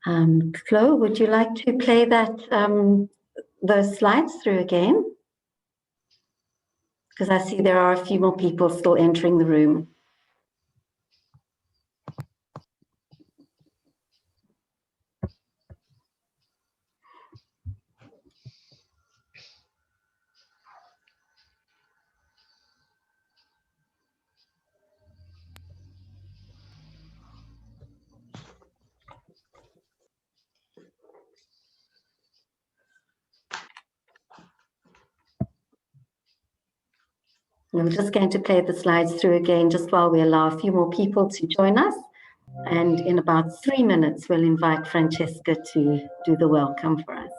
Flo, would you like to play those slides through again? Because I see there are a few more people still entering the room. I'm just going to play the slides through again just while we allow a few more people to join us. And in about 3 minutes, we'll invite Francesca to do the welcome for us.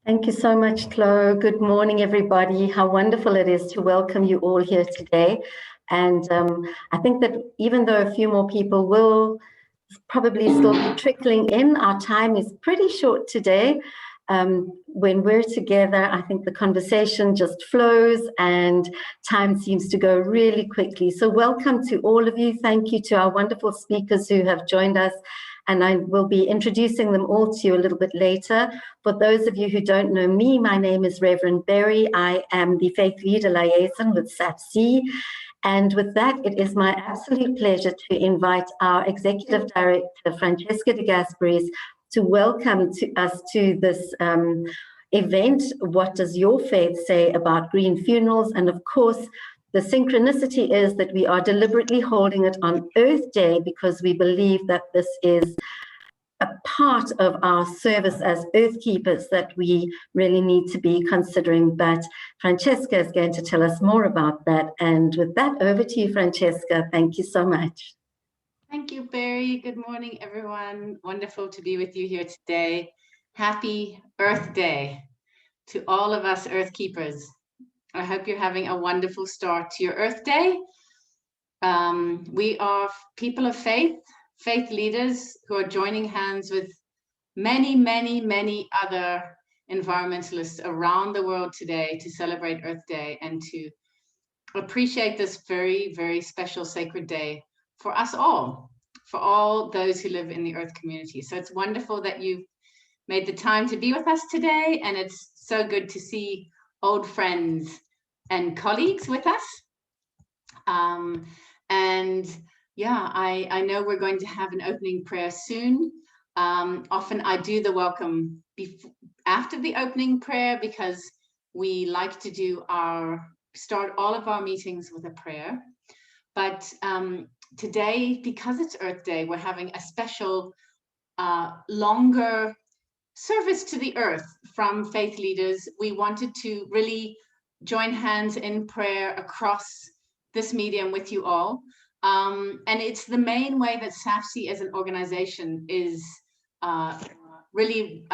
Thank you so much, Chloe. Good morning, everybody. How wonderful it is to welcome you all here today. And I think that even though a few more people will probably still be trickling in, our time is pretty short today. When we're together, I think the conversation just flows and time seems to go really quickly. So welcome to all of you. Thank you to our wonderful speakers who have joined us. And I will be introducing them all to you a little bit later. For those of you who don't know me, my name is Reverend Berry. I am the Faith Leader Liaison with SAPC. And with that, it is my absolute pleasure to invite our Executive Director, Francesca de Gasperis, to welcome us to this event. What does your faith say about green funerals? And of course, the synchronicity is that we are deliberately holding it on Earth Day because we believe that this is a part of our service as Earth Keepers that we really need to be considering. But Francesca is going to tell us more about that. And with that, over to you, Francesca. Thank you so much. Thank you, Barry. Good morning, everyone. Wonderful to be with you here today. Happy Earth Day to all of us Earth Keepers. I hope you're having a wonderful start to your Earth Day. We are people of faith, faith leaders who are joining hands with many, many, many other environmentalists around the world today to celebrate Earth Day and to appreciate this very, very special sacred day for us all, for all those who live in the Earth community. So it's wonderful that you've made the time to be with us today, and it's so good to see old friends and colleagues with us. And yeah, I know we're going to have an opening prayer soon. Often I do the welcome after the opening prayer because we like to start all of our meetings with a prayer. But today, because it's Earth Day, we're having a special, longer service to the earth from faith leaders. We wanted to really join hands in prayer across this medium with you all. And it's the main way that SAFSI as an organization is really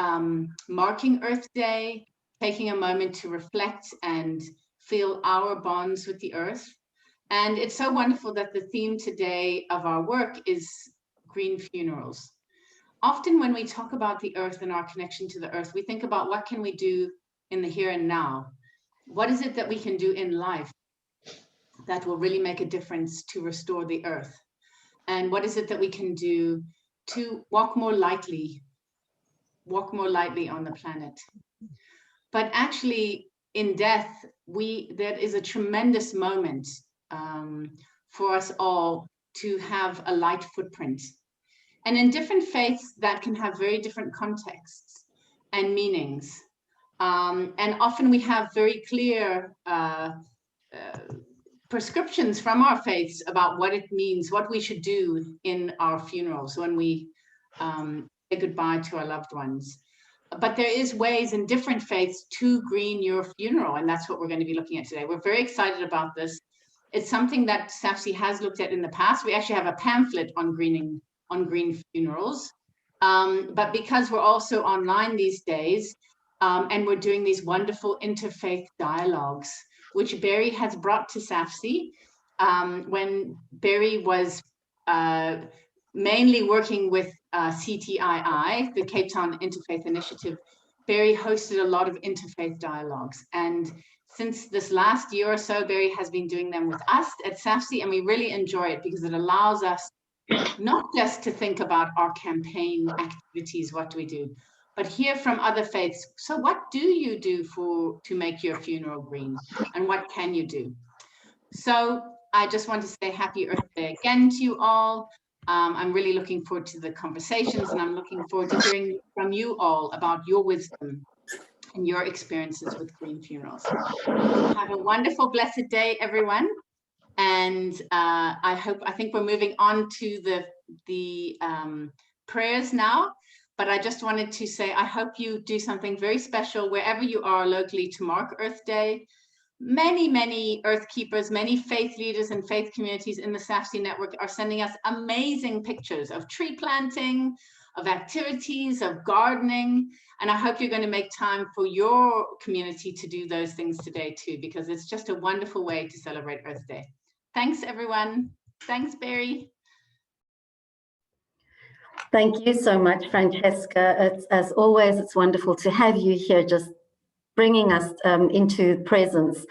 marking Earth Day, taking a moment to reflect and feel our bonds with the earth. And it's so wonderful that the theme today of our work is green funerals. Often when we talk about the earth and our connection to the earth, we think about what can we do in the here and now? What is it that we can do in life that will really make a difference to restore the earth? And what is it that we can do to walk more lightly on the planet? But actually in death, there is a tremendous moment for us all to have a light footprint. And in different faiths, that can have very different contexts and meanings. And often we have very clear prescriptions from our faiths about what it means, what we should do in our funerals when we say goodbye to our loved ones. But there is ways in different faiths to green your funeral, and that's what we're going to be looking at today. We're very excited about this. It's something that SAFSI has looked at in the past. We actually have a pamphlet on green funerals. But because we're also online these days, and we're doing these wonderful interfaith dialogues, which Barry has brought to SAFSI. When Barry was mainly working with CTII, the Cape Town Interfaith Initiative, Barry hosted a lot of interfaith dialogues. And since this last year or so, Barry has been doing them with us at SAFSI, and we really enjoy it because it allows us not just to think about our campaign activities, what do we do, but hear from other faiths. So what do you do to make your funeral green, and what can you do? So I just want to say happy Earth Day again to you all. I'm really looking forward to the conversations, and I'm looking forward to hearing from you all about your wisdom and your experiences with green funerals. Have a wonderful, blessed day, everyone. And I think we're moving on to the prayers now. But I just wanted to say, I hope you do something very special wherever you are locally to mark Earth Day. Many, many Earth Keepers, many faith leaders and faith communities in the SAFSI network are sending us amazing pictures of tree planting, of activities, of gardening. And I hope you're going to make time for your community to do those things today too, because it's just a wonderful way to celebrate Earth Day. Thanks, everyone. Thanks, Barry. Thank you so much, Francesca. As always, it's wonderful to have you here, just bringing us into presence.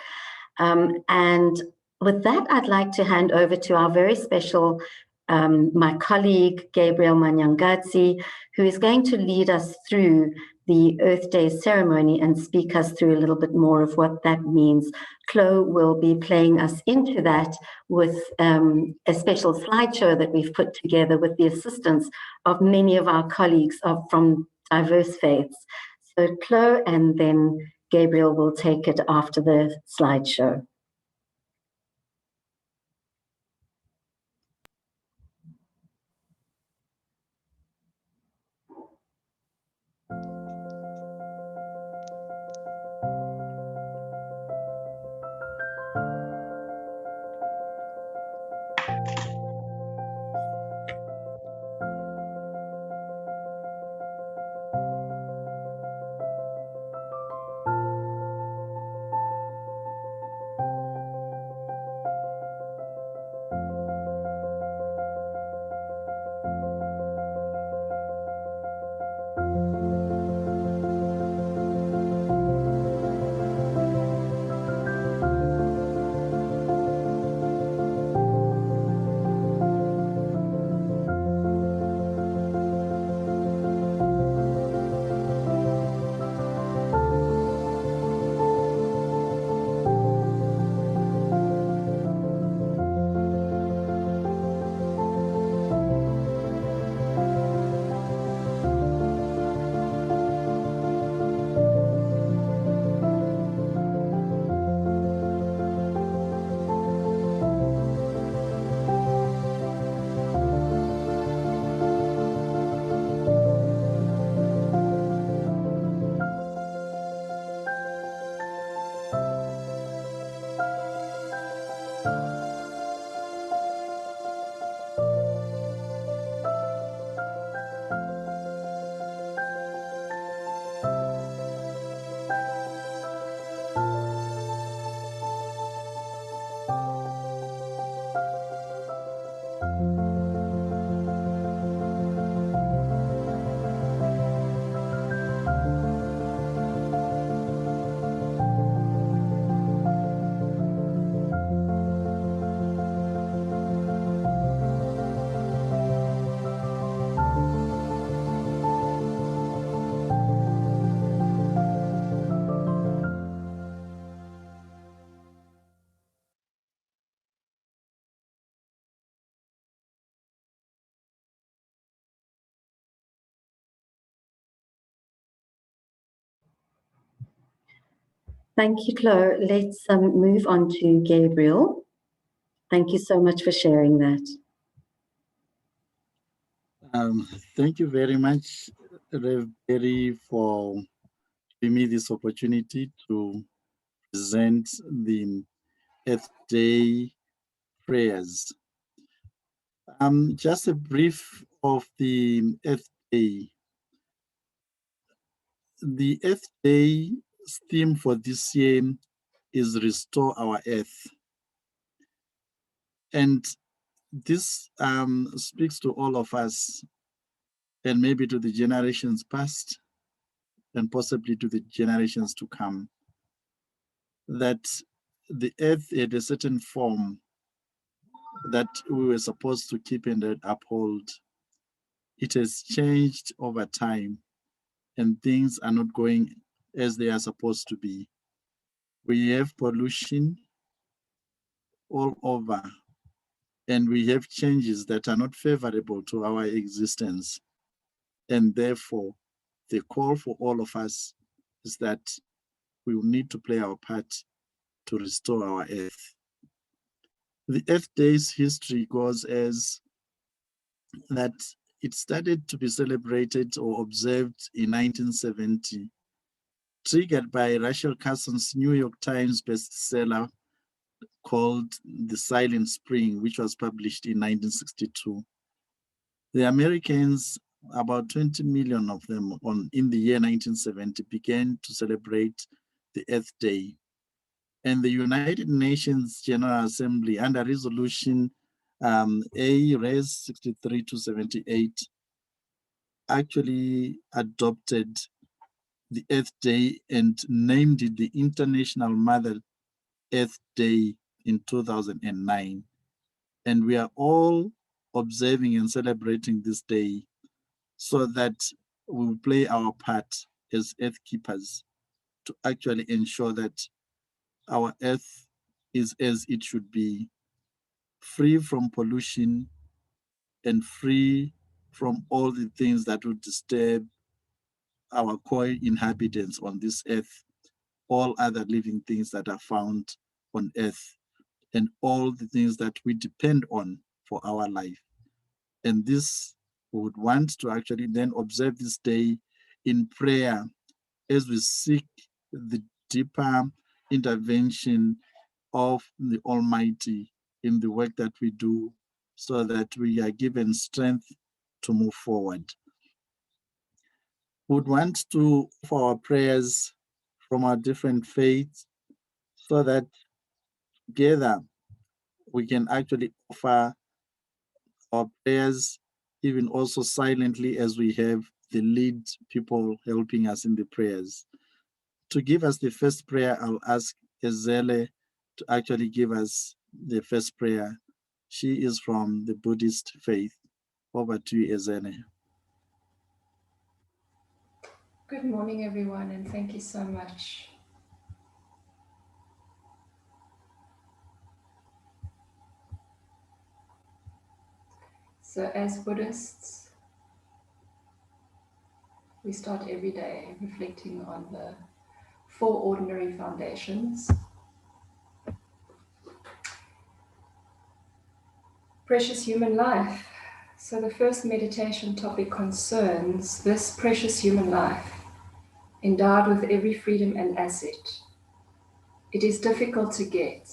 And with that, I'd like to hand over to our very special, my colleague, Gabriel Manyangadzi, who is going to lead us through the Earth Day ceremony and speak us through a little bit more of what that means. Chloe will be playing us into that with a special slideshow that we've put together with the assistance of many of our colleagues from diverse faiths. So Chloe and then Gabriel will take it after the slideshow. Thank you, Chloe. Let's move on to Gabriel. Thank you so much for sharing that. Thank you very much, Rev. Berry, for giving me this opportunity to present the Earth Day prayers. Just a brief of the Earth Day. The Earth Day theme for this year is Restore Our Earth. And this speaks to all of us, and maybe to the generations past, and possibly to the generations to come, that the earth had a certain form that we were supposed to keep and uphold. It has changed over time, and things are not going as they are supposed to be. We have pollution all over, and we have changes that are not favorable to our existence. And therefore, the call for all of us is that we will need to play our part to restore our earth. The Earth Day's history goes as that it started to be celebrated or observed in 1970, triggered by Rachel Carson's New York Times bestseller called The Silent Spring, which was published in 1962. The Americans, about 20 million of them in the year 1970, began to celebrate the Earth Day. And the United Nations General Assembly, under resolution A-Res 63-78, actually adopted the Earth Day and named it the International Mother Earth Day in 2009. And we are all observing and celebrating this day so that we will play our part as Earth keepers to actually ensure that our Earth is as it should be, free from pollution and free from all the things that would disturb our core inhabitants on this earth, all other living things that are found on earth, and all the things that we depend on for our life. And this, we would want to actually then observe this day in prayer as we seek the deeper intervention of the Almighty in the work that we do, so that we are given strength to move forward. We would want to offer our prayers from our different faiths so that together we can actually offer our prayers, even also silently, as we have the lead people helping us in the prayers. To give us the first prayer, I'll ask Ezele to actually give us the first prayer. She is from the Buddhist faith. Over to you, Ezele. Good morning, everyone, and thank you so much. So as Buddhists, we start every day reflecting on the four ordinary foundations. Precious human life. So the first meditation topic concerns this precious human life, endowed with every freedom and asset. It is difficult to get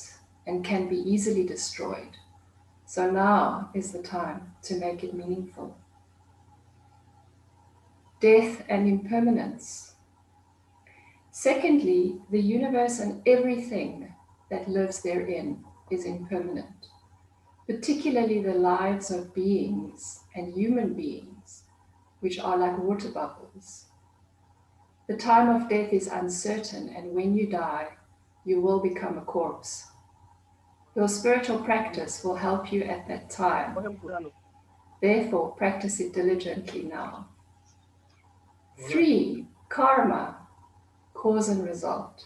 and can be easily destroyed. So now is the time to make it meaningful. Death and impermanence. Secondly, the universe and everything that lives therein is impermanent, particularly the lives of beings and human beings, which are like water bubbles. The time of death is uncertain, and when you die, you will become a corpse. Your spiritual practice will help you at that time. Therefore, practice it diligently now. 3, karma, cause and result.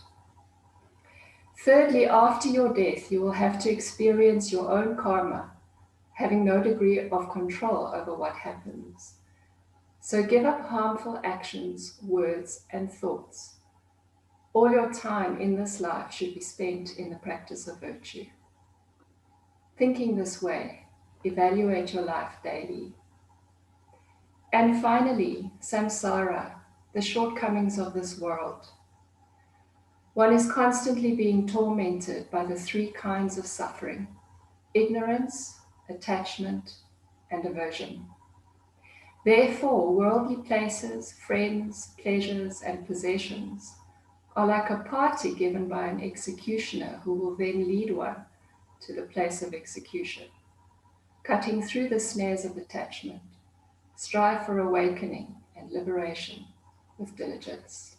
Thirdly, after your death, you will have to experience your own karma, having no degree of control over what happens. So give up harmful actions, words, and thoughts. All your time in this life should be spent in the practice of virtue. Thinking this way, evaluate your life daily. And finally, samsara, the shortcomings of this world. One is constantly being tormented by the three kinds of suffering: ignorance, attachment, and aversion. Therefore, worldly places, friends, pleasures, and possessions are like a party given by an executioner who will then lead one to the place of execution. Cutting through the snares of attachment, strive for awakening and liberation with diligence.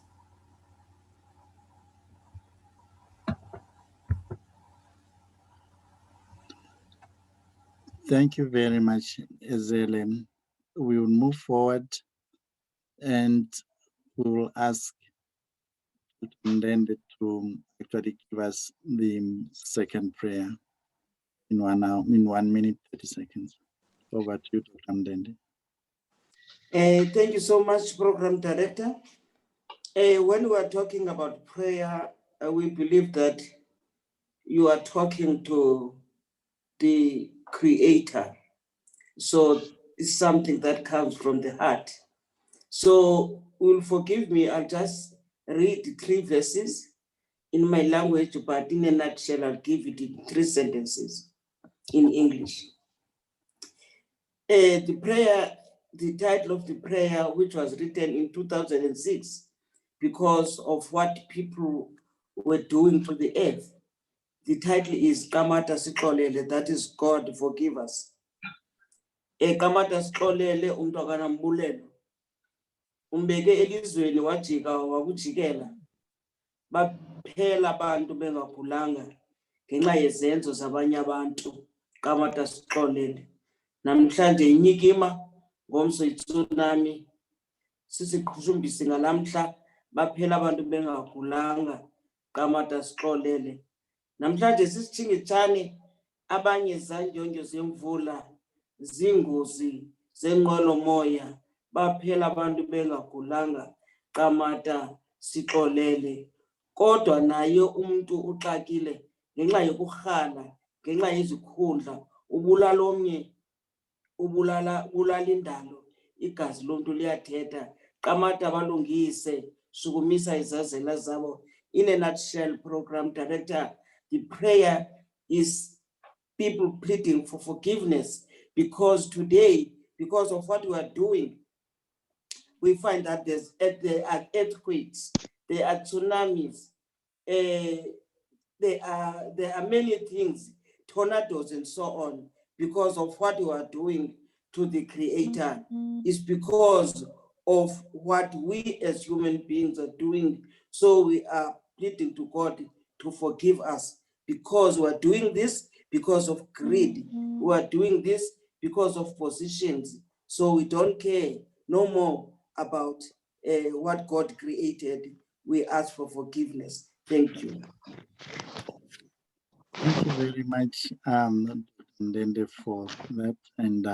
Thank you very much, Ezele. We will move forward and we will ask Ndende to actually give us the second prayer in 1 hour, in 1 minute, 30 seconds. Over to you, Dr. Ndende. Thank you so much, Program Director. When we are talking about prayer, we believe that you are talking to the Creator. So it's something that comes from the heart. So will forgive me, I'll just read 3 verses in my language, but in a nutshell, I'll give it in 3 sentences in English. The prayer, the title of the prayer, which was written in 2006, because of what people were doing to the earth. The title is Kamata Sikolele, that is God forgive us. Kamata Sikolele umntwana mbulelo. Umbeke elizweni wajika wakujikela. Baphela abantu bengagulanga ngenxa yezenzo zabanye abantu. Kamata Sikolele. Namhlanje inyikima ngomso itsunami. Sisiqhushumbisi ngalamhla baphela abantu bengagulanga. Kamata Sikolele. Namhlanje sisithingithane abanye zanjonjo zemvula zingozi zenqwelomoya baphela abantu bengagulanga. Kamata Sikolele. Kodwa naye umuntu uxakile ngenxa yokurhala, ngenxa yezikhundla, ubulala omnye, ubulala indalo, igazi lomuntu liyathetha. Kamata balungise, sukumisa izazela zabo. In a nutshell, Program Director, the prayer is people pleading for forgiveness, because today, because of what we are doing, we find that there are earthquakes, there are tsunamis, there are many things, tornadoes and so on, because of what we are doing to the Creator. Is because of what we as human beings are doing. So we are pleading to God to forgive us, because we are doing this because of greed. We are doing this because of positions. So we don't care no more about what God created. We ask for forgiveness. Thank you. Thank you very much, Ndende, for that. And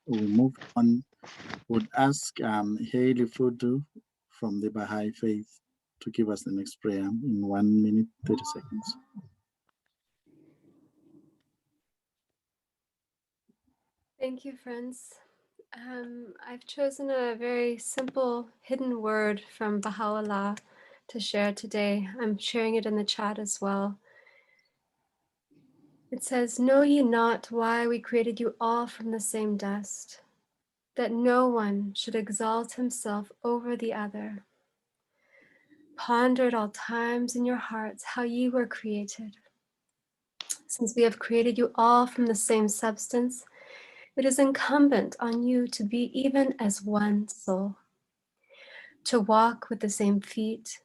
we move on. Would ask Haley Fudu from the Baha'i Faith to give us the next prayer in 1 minute, 30 seconds. Thank you, friends. I've chosen a very simple hidden word from Baha'u'llah to share today. I'm sharing it in the chat as well. It says, "Know ye not why we created you all from the same dust, that no one should exalt himself over the other. Ponder at all times in your hearts how ye were created. Since we have created you all from the same substance, it is incumbent on you to be even as one soul, to walk with the same feet,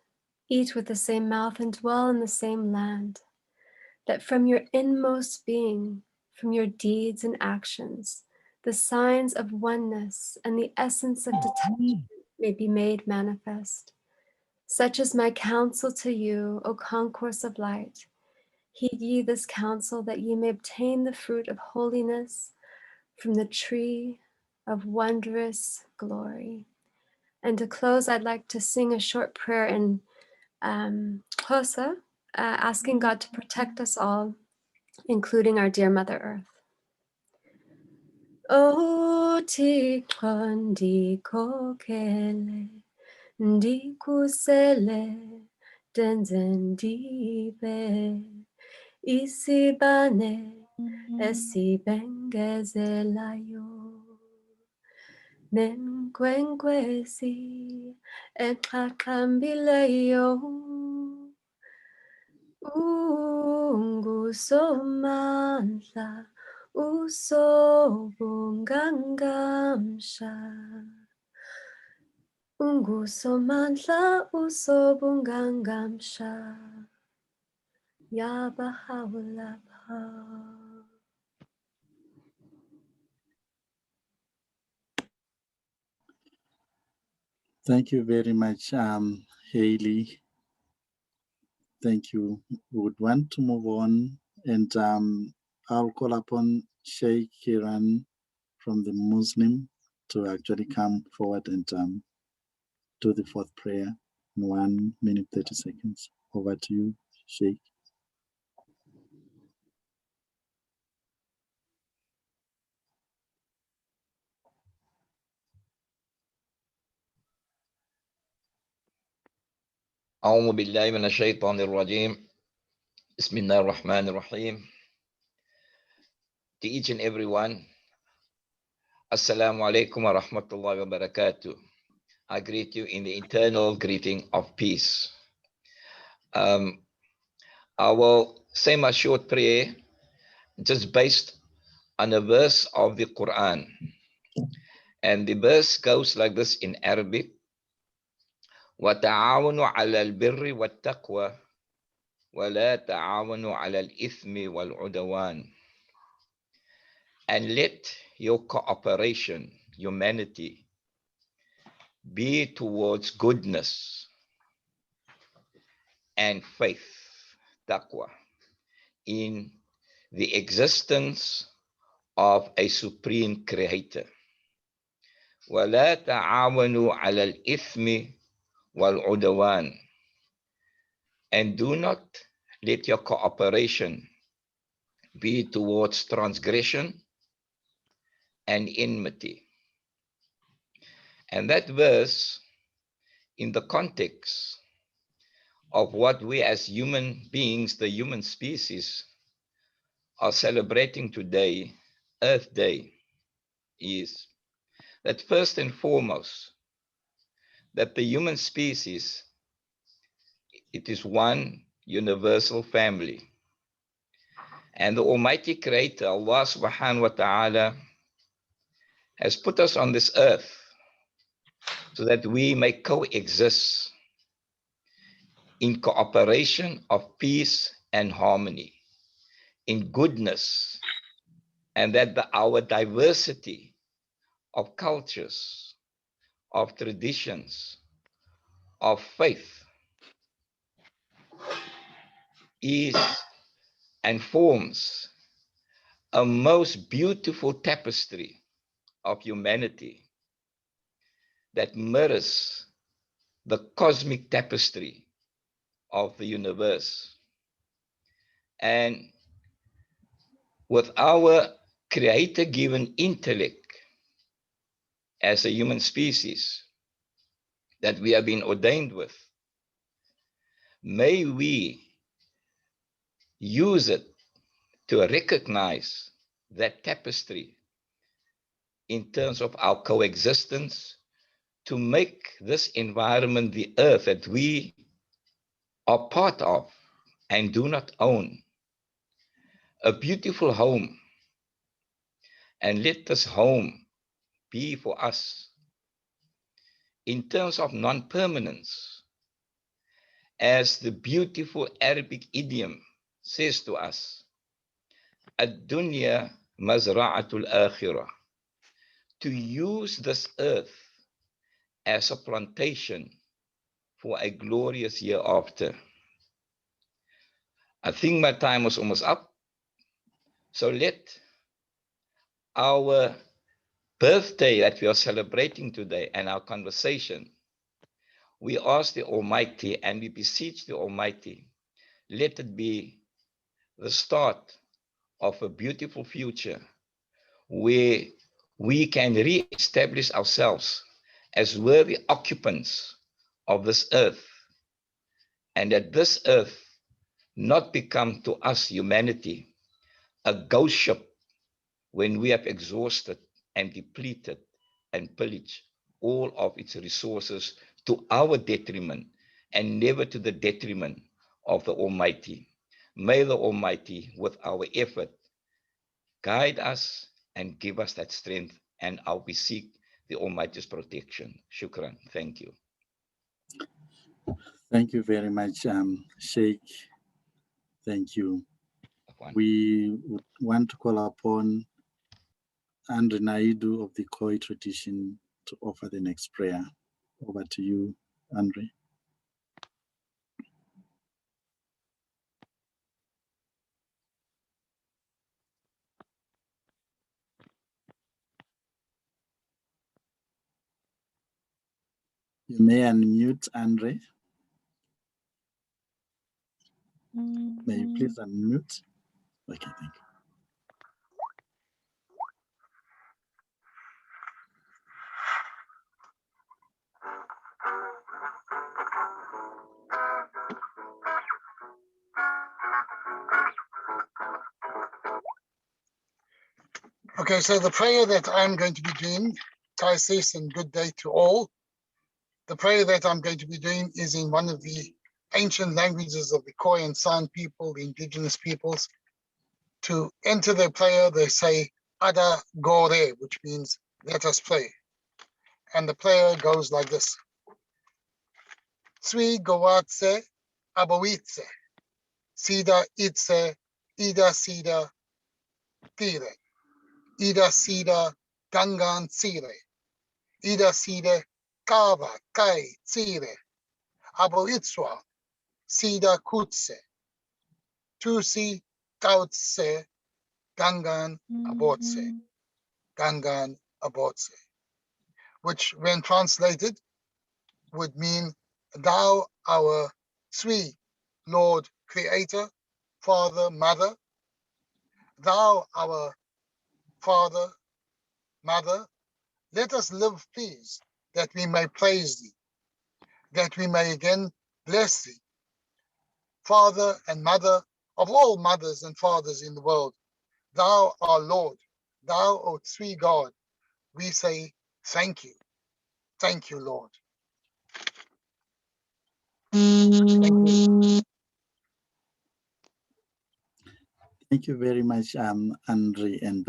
eat with the same mouth, and dwell in the same land, that from your inmost being, from your deeds and actions, the signs of oneness and the essence of detachment may be made manifest. Such is my counsel to you, O concourse of light. Heed ye this counsel, that ye may obtain the fruit of holiness from the tree of wondrous glory." And to close, I'd like to sing a short prayer in Hosa, asking God to protect us all, including our dear Mother Earth. O Thixo ndikhokele, ndikhusele, ndenze ndibe isibane esibengezelayo, nenkwenkwezi exhaqhambileyo, ungusomandla, usobungangamsha, ungusomandla, usobungangamsha, Yabahawalabha. Thank you very much, Hayley. Thank you. We would want to move on, and I'll call upon Sheikh Kiran from the Muslim to actually come forward and do the fourth prayer in 1 minute, 30 seconds. Over to you, Sheikh. أعوذ بالله من الشيطان الرجيم. بسم الله الرحمن الرحيم. To each and everyone, Assalamu alaikum wa rahmatullahi wa barakatuh. I greet you in the eternal greeting of peace. I will say my short prayer just based on a verse of the Quran. And the verse goes like this in Arabic. وَتَعَاوَنُوا عَلَى الْبِرِّ وَالتَّقْوَى وَلَا تَعَاوَنُوا عَلَى الْإِثْمِ وَالْعُدْوَانِ. And let your cooperation, humanity, be towards goodness and faith, taqwa, in the existence of a supreme creator. وَلَا تَعَاوَنُوا عَلَى الْإِثْمِ وَالْعُدْوَانِ. And do not let your cooperation be towards transgression and enmity. And that verse, in the context of what we as human beings, the human species, are celebrating today, Earth Day, is that first and foremost, that the human species, it is one universal family. And the Almighty Creator, Allah subhanahu wa ta'ala, has put us on this earth so that we may coexist in cooperation of peace and harmony, in goodness, and that our diversity of cultures, of traditions, of faith is and forms a most beautiful tapestry of humanity that mirrors the cosmic tapestry of the universe. And with our creator-given intellect as a human species that we have been ordained with, may we use it to recognize that tapestry in terms of our coexistence, to make this environment, the earth that we are part of and do not own, a beautiful home. And let this home be for us in terms of non-permanence, as the beautiful Arabic idiom says to us, ad-dunya mazra'atul akhirah, to use this earth as a plantation for a glorious year after. I think my time was almost up. So let our birthday that we are celebrating today and our conversation We ask the Almighty and we beseech the Almighty, let it be the start of a beautiful future where we can re-establish ourselves as worthy occupants of this earth, and that this earth not become to us, humanity, a ghost ship when we have exhausted and depleted and pillaged all of its resources to our detriment and never to the detriment of the Almighty. May the Almighty, with our effort, guide us and give us that strength, and I'll beseech the Almighty's protection. Shukran. Thank you. Thank you very much, Sheikh. Thank you. We would want to call upon Andre Naidu of the Khoi tradition to offer the next prayer. Over to you, Andre. You may unmute, Andre. May you please unmute? Okay, thank you. Okay, so the prayer that I'm going to be doing, Taisis, and good day to all. The prayer that I'm going to be doing is in one of the ancient languages of the Khoi and San people, the indigenous peoples. To enter their prayer, they say, Ada Gore, which means let us pray. And the prayer goes like this. Sui Gowatse Abawitse, Sida Itse, Ida Sida Tire, Ida Sida Gangan Sire, Ida Sida Kava Kai Sire, Aboitswa, Sida Kutse, Tusi Kautse, Gangan Abotse, Gangan Abotse, which when translated would mean, Thou our sweet Lord Creator, Father, Mother, Thou our Father, Mother, let us live please, that we may praise Thee, that we may again bless Thee. Father and Mother of all mothers and fathers in the world, Thou our Lord, Thou, O sweet God, we say thank you. Thank you, Lord. Thank you. Thank you very much, Andre, and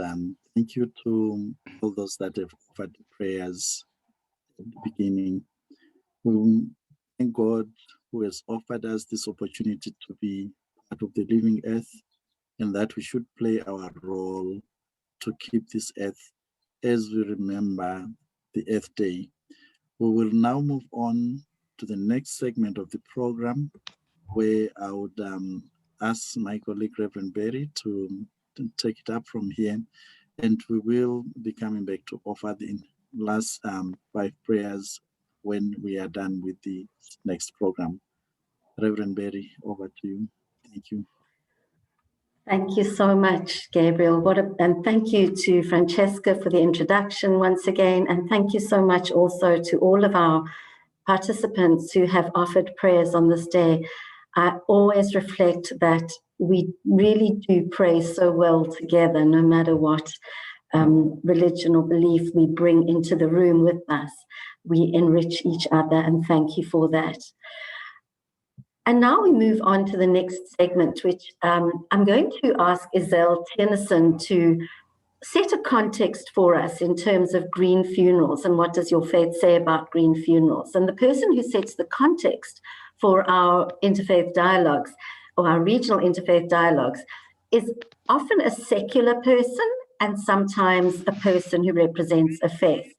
thank you to all those that have offered prayers at the beginning. We thank God who has offered us this opportunity to be part of the living earth, and that we should play our role to keep this earth as we remember the Earth Day. We will now move on to the next segment of the program, where I would ask my colleague Reverend Berry to take it up from here, and we will be coming back to offer the last 5 prayers when we are done with the next program. Reverend Berry, over to you. Thank you. Thank you so much, Gabriel. And thank you to Francesca for the introduction once again. And thank you so much also to all of our participants who have offered prayers on this day. I always reflect that we really do pray so well together, no matter what religion or belief we bring into the room with us. We enrich each other, and thank you for that. And now we move on to the next segment, which I'm going to ask Isel Tennyson to set a context for us in terms of green funerals and what does your faith say about green funerals. And the person who sets the context for our interfaith dialogues or our regional interfaith dialogues is often a secular person and sometimes a person who represents a faith.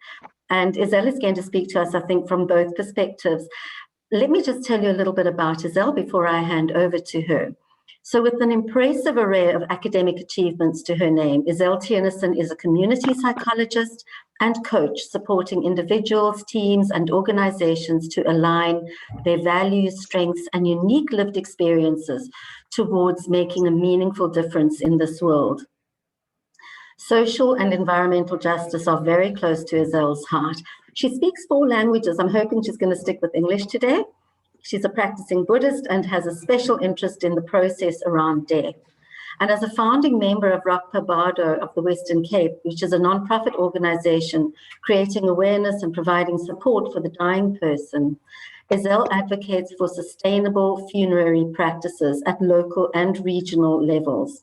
And Isel is going to speak to us, I think, from both perspectives. Let me just tell you a little bit about Isel before I hand over to her. So with an impressive array of academic achievements to her name, Isel Tennyson is a community psychologist, and coach, supporting individuals, teams, and organizations to align their values, strengths, and unique lived experiences towards making a meaningful difference in this world. Social and environmental justice are very close to Ezel's heart. She speaks 4 languages. I'm hoping she's going to stick with English today. She's a practicing Buddhist and has a special interest in the process around death. And as a founding member of Rakpa Bardo of the Western Cape, which is a nonprofit organization creating awareness and providing support for the dying person, Ezel advocates for sustainable funerary practices at local and regional levels.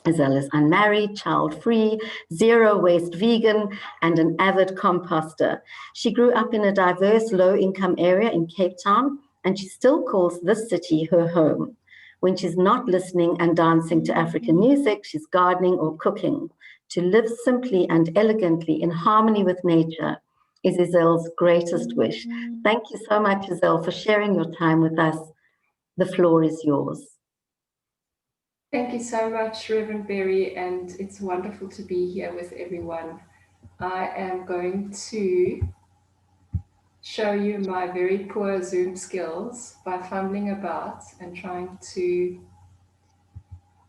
Ezel is unmarried, child-free, zero-waste vegan, and an avid composter. She grew up in a diverse low-income area in Cape Town, and she still calls this city her home. When she's not listening and dancing to African music, she's gardening or cooking. To live simply and elegantly in harmony with nature is Ezel's greatest wish. Thank you so much, Ezel, for sharing your time with us. The floor is yours. Thank you so much, Reverend Berry, and it's wonderful to be here with everyone. I am going to show you my very poor Zoom skills by fumbling about and trying to...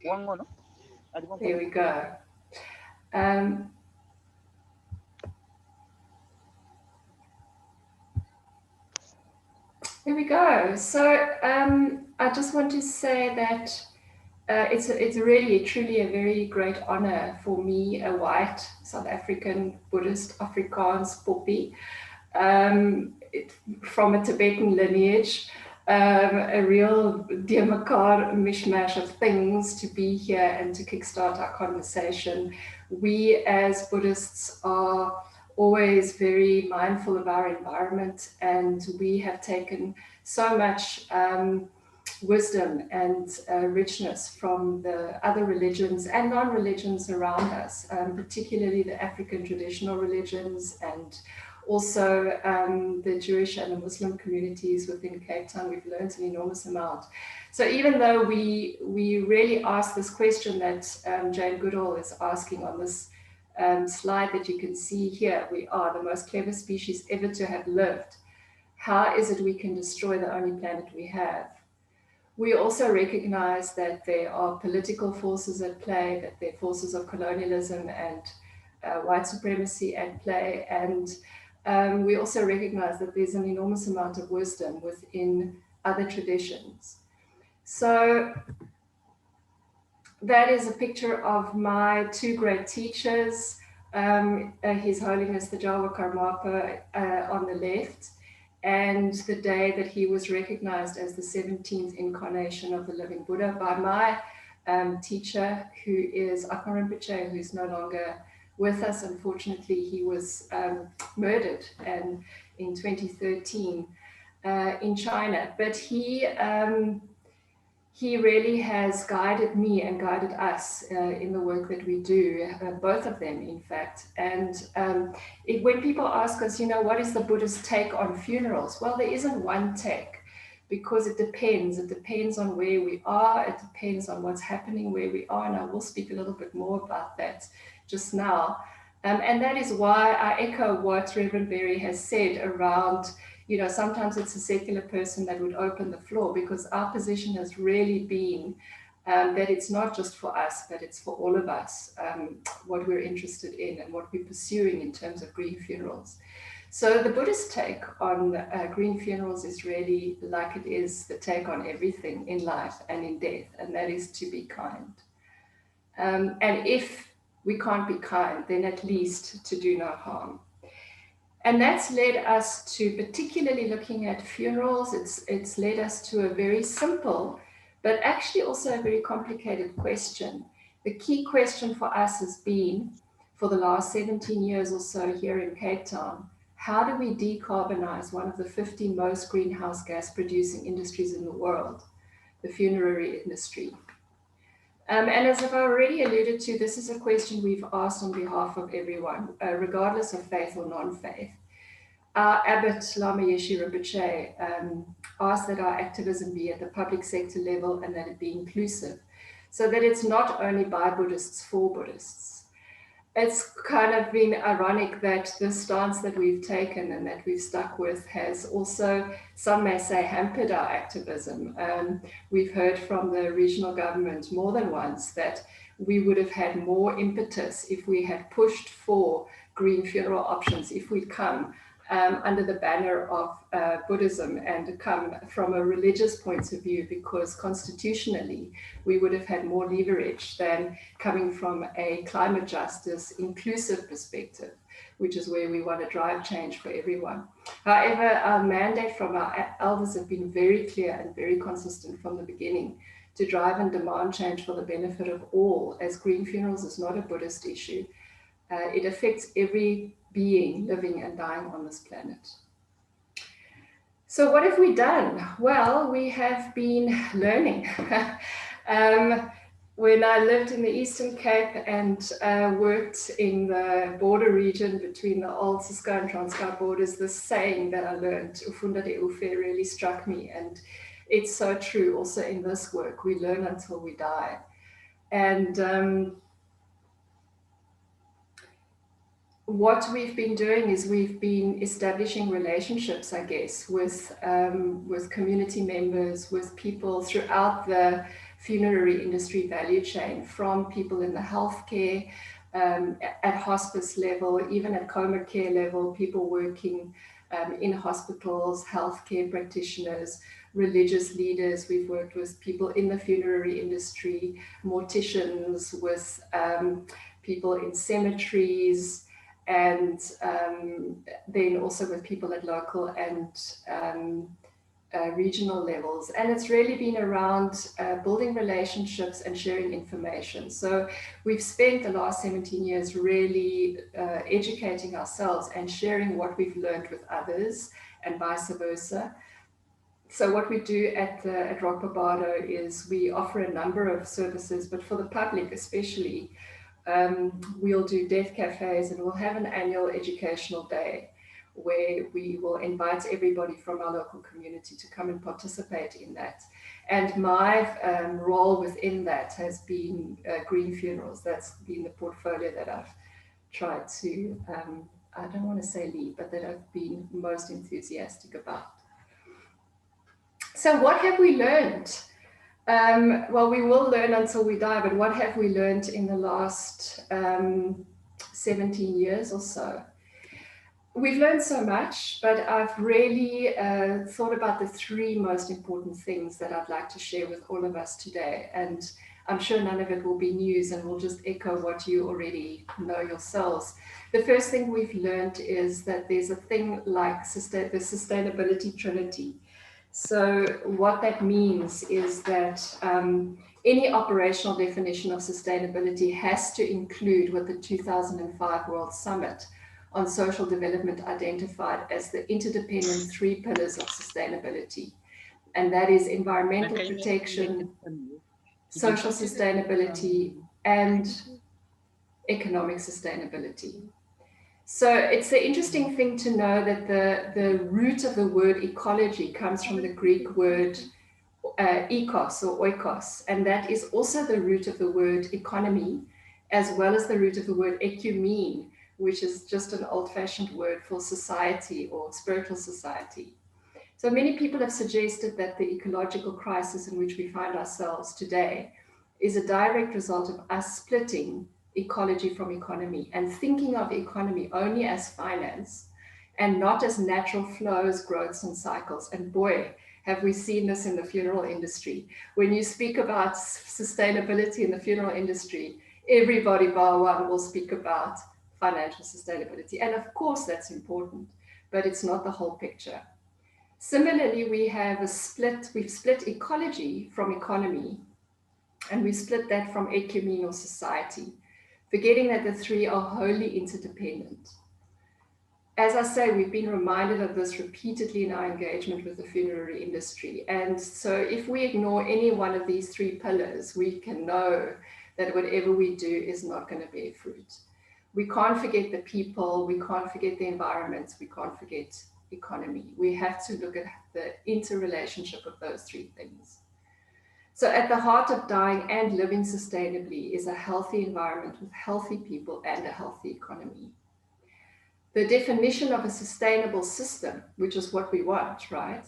There we go. There we go. So I just want to say that it's really, truly a very great honor for me, a white South African Buddhist Afrikaans poppy, from a Tibetan lineage, a real dear mekaar mishmash of things, to be here and to kickstart our conversation. We as Buddhists are always very mindful of our environment, and we have taken so much wisdom and richness from the other religions and non-religions around us, particularly the African traditional religions, and also the Jewish and the Muslim communities within Cape Town. We've learned an enormous amount. So even though we really ask this question that Jane Goodall is asking on this slide that you can see here, we are the most clever species ever to have lived. How is it we can destroy the only planet we have? We also recognize that there are political forces at play, that there are forces of colonialism and white supremacy at play. And we also recognize that there's an enormous amount of wisdom within other traditions. So that is a picture of my 2 great teachers, His Holiness the Jawa Karmapa on the left, and the day that he was recognized as the 17th incarnation of the living Buddha by my teacher, who is Akma Rinpoche, who's no longer with us. Unfortunately, he was murdered in 2013 in China. But he really has guided me and guided us in the work that we do, both of them, in fact. And when people ask us, what is the Buddhist take on funerals? Well, there isn't one take, because it depends. It depends on where we are. It depends on what's happening where we are. And I will speak a little bit more about that just now. And that is why I echo what Reverend Berry has said around, sometimes it's a secular person that would open the floor, because our position has really been that it's not just for us, but it's for all of us, what we're interested in and what we're pursuing in terms of green funerals. So the Buddhist take on green funerals is really like it is the take on everything in life and in death, and that is to be kind. And if we can't be kind, then at least to do no harm. And that's led us to, particularly looking at funerals, it's led us to a very simple, but actually also a very complicated question. The key question for us has been, for the last 17 years or so here in Cape Town, how do we decarbonize one of the 50 most greenhouse gas producing industries in the world, the funerary industry? And as I've already alluded to, this is a question we've asked on behalf of everyone, regardless of faith or non-faith. Our Abbot Lama Yeshe Rinpoche asked that our activism be at the public sector level and that it be inclusive, so that it's not only by Buddhists for Buddhists. It's kind of been ironic that the stance that we've taken and that we've stuck with has also, some may say, hampered our activism. We've heard from the regional government more than once that we would have had more impetus if we had pushed for green funeral options, if we'd come under the banner of Buddhism and come from a religious point of view, because constitutionally we would have had more leverage than coming from a climate justice inclusive perspective, which is where we want to drive change for everyone. However, our mandate from our elders have been very clear and very consistent from the beginning to drive and demand change for the benefit of all, as green funerals is not a Buddhist issue. It affects every being living and dying on this planet. So what have we done? Well, we have been learning. When I lived in the Eastern Cape and worked in the border region between the old Ciskei and Transkei borders, this saying that I learned, Ufunda de Ufe, really struck me. And it's so true also in this work. We learn until we die. And what we've been doing is we've been establishing relationships, I guess, with community members, with people throughout the funerary industry value chain, from people in the healthcare, at hospice level, even at coma care level, people working in hospitals, healthcare practitioners, religious leaders. We've worked with people in the funerary industry, morticians, with people in cemeteries, and then also with people at local and regional levels. And it's really been around building relationships and sharing information. So we've spent the last 17 years really educating ourselves and sharing what we've learned with others and vice versa. So what we do at Rock Barbado is we offer a number of services, but for the public especially, we'll do death cafes, and we'll have an annual educational day where we will invite everybody from our local community to come and participate in that. And my role within that has been green funerals. That's been the portfolio that I've tried to, I don't want to say lead, but that I've been most enthusiastic about. So what have we learned? Well, we will learn until we die, but what have we learned in the last 17 years or so? We've learned so much, but I've really thought about the three most important things that I'd like to share with all of us today. And I'm sure none of it will be news, and we'll just echo what you already know yourselves. The first thing we've learned is that there's a thing like the sustainability trinity. So what that means is that any operational definition of sustainability has to include what the 2005 World Summit on Social Development identified as the interdependent three pillars of sustainability. And that is environmental protection, social sustainability, and economic sustainability. So it's the interesting thing to know that the root of the word ecology comes from the Greek word ekos or oikos, and that is also the root of the word economy, as well as the root of the word ekumene, which is just an old-fashioned word for society or spiritual society. So many people have suggested that the ecological crisis in which we find ourselves today is a direct result of us splitting ecology from economy and thinking of economy only as finance and not as natural flows, growths, and cycles. And boy, have we seen this in the funeral industry. When you speak about sustainability in the funeral industry, everybody bar one will speak about financial sustainability. And of course that's important, but it's not the whole picture. Similarly, we've split ecology from economy, and we split that from ecumenial society, forgetting that the three are wholly interdependent. As I say, we've been reminded of this repeatedly in our engagement with the funerary industry. And so if we ignore any one of these three pillars, we can know that whatever we do is not going to bear fruit. We can't forget the people, we can't forget the environment, we can't forget economy. We have to look at the interrelationship of those three things. So at the heart of dying and living sustainably is a healthy environment with healthy people and a healthy economy. The definition of a sustainable system, which is what we want, right,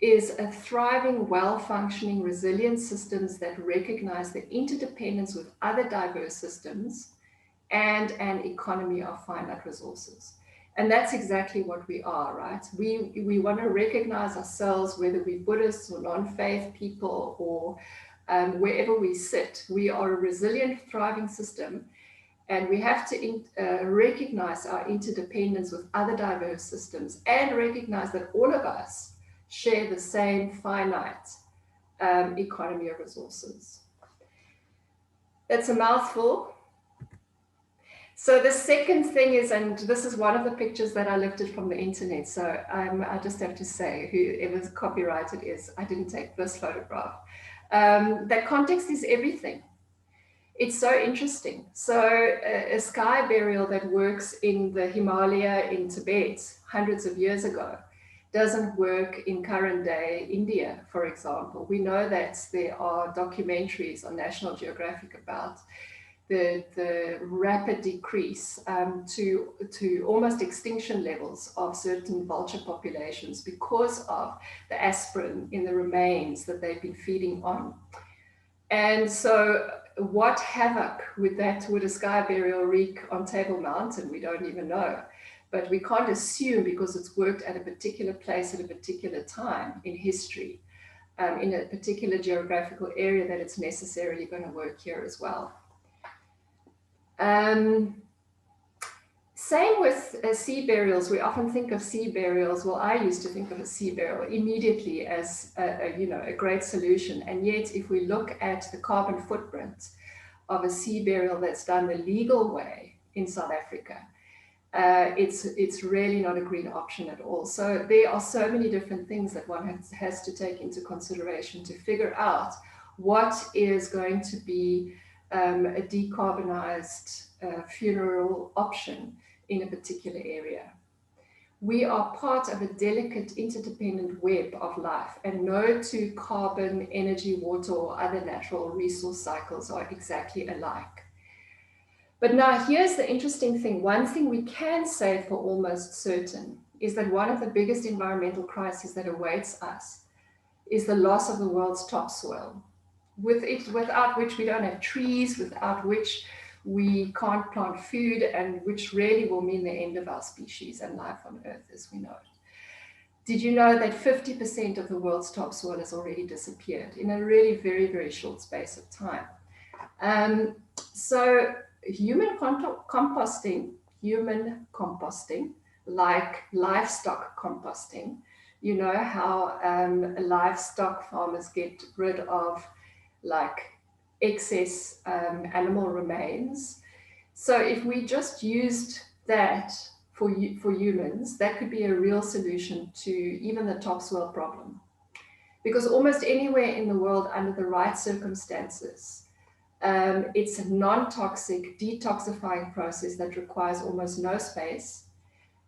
is a thriving, well-functioning, resilient systems that recognize the interdependence with other diverse systems and an economy of finite resources. And that's exactly what we are, right? We want to recognize ourselves, whether we're Buddhists or non-faith people or wherever we sit. We are a resilient, thriving system, and we have to recognize our interdependence with other diverse systems and recognize that all of us share the same finite economy of resources. That's a mouthful. So the second thing is, and this is one of the pictures that I lifted from the internet, so I just have to say, whoever's copyrighted is, I didn't take this photograph. That context is everything. It's so interesting. So a sky burial that works in the Himalaya in Tibet hundreds of years ago doesn't work in current day India, for example. We know that there are documentaries on National Geographic about the rapid decrease to almost extinction levels of certain vulture populations because of the aspirin in the remains that they've been feeding on. And so what havoc would a sky burial wreak on Table Mountain? We don't even know. But we can't assume, because it's worked at a particular place at a particular time in history, in a particular geographical area, that it's necessarily going to work here as well. Same with sea burials. We often think of sea burials. Well, I used to think of a sea burial immediately as a great solution. And yet, if we look at the carbon footprint of a sea burial that's done the legal way in South Africa, it's really not a green option at all. So there are so many different things that one has to take into consideration to figure out what is going to be a decarbonized funeral option in a particular area. We are part of a delicate interdependent web of life, and no two carbon, energy, water, or other natural resource cycles are exactly alike. But now here's the interesting thing. One thing we can say for almost certain is that one of the biggest environmental crises that awaits us is the loss of the world's topsoil. Without which we don't have trees, without which we can't plant food, and which really will mean the end of our species and life on Earth as we know it. Did you know that 50% of the world's topsoil has already disappeared in a really very, very short space of time? So human composting, like livestock composting, you know how livestock farmers get rid of like excess animal remains. So if we just used that for humans, that could be a real solution to even the topsoil problem. Because almost anywhere in the world under the right circumstances, it's a non-toxic detoxifying process that requires almost no space.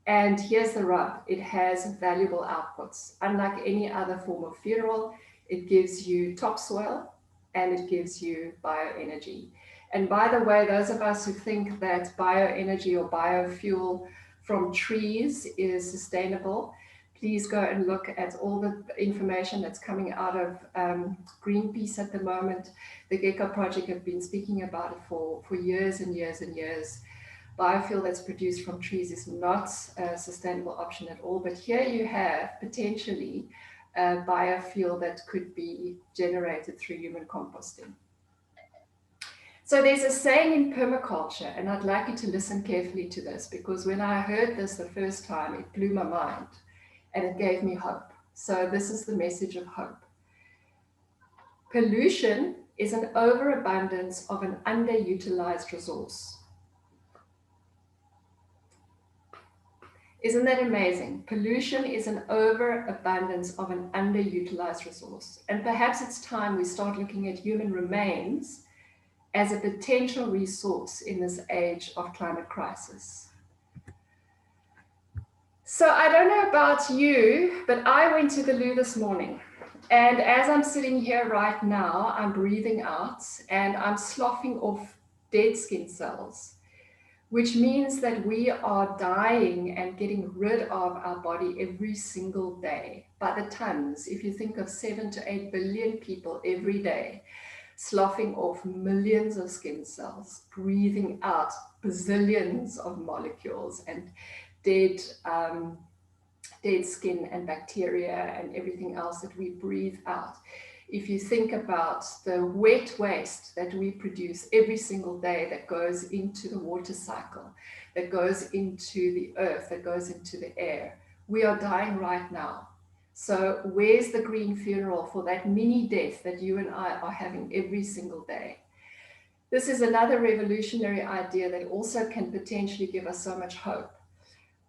And here's the rub, it has valuable outputs. Unlike any other form of funeral, it gives you topsoil, and it gives you bioenergy. And by the way, those of us who think that bioenergy or biofuel from trees is sustainable, please go and look at all the information that's coming out of Greenpeace at the moment. The Gecko Project have been speaking about it for years and years and years. Biofuel that's produced from trees is not a sustainable option at all, but here you have potentially biofuel that could be generated through human composting. So there's a saying in permaculture, and I'd like you to listen carefully to this, because when I heard this the first time, it blew my mind and it gave me hope. So this is the message of hope. Pollution is an overabundance of an underutilized resource. Isn't that amazing? Pollution is an overabundance of an underutilized resource. And perhaps it's time we start looking at human remains as a potential resource in this age of climate crisis. So I don't know about you, but I went to the loo this morning And as I'm sitting here right now, I'm breathing out and I'm sloughing off dead skin cells, which means that we are dying and getting rid of our body every single day by the tons. If you think of 7 to 8 billion people every day, sloughing off millions of skin cells, breathing out bazillions of molecules and dead skin and bacteria and everything else that we breathe out. If you think about the wet waste that we produce every single day that goes into the water cycle, that goes into the earth, that goes into the air, we are dying right now. So where's the green funeral for that mini death that you and I are having every single day? This is another revolutionary idea that also can potentially give us so much hope.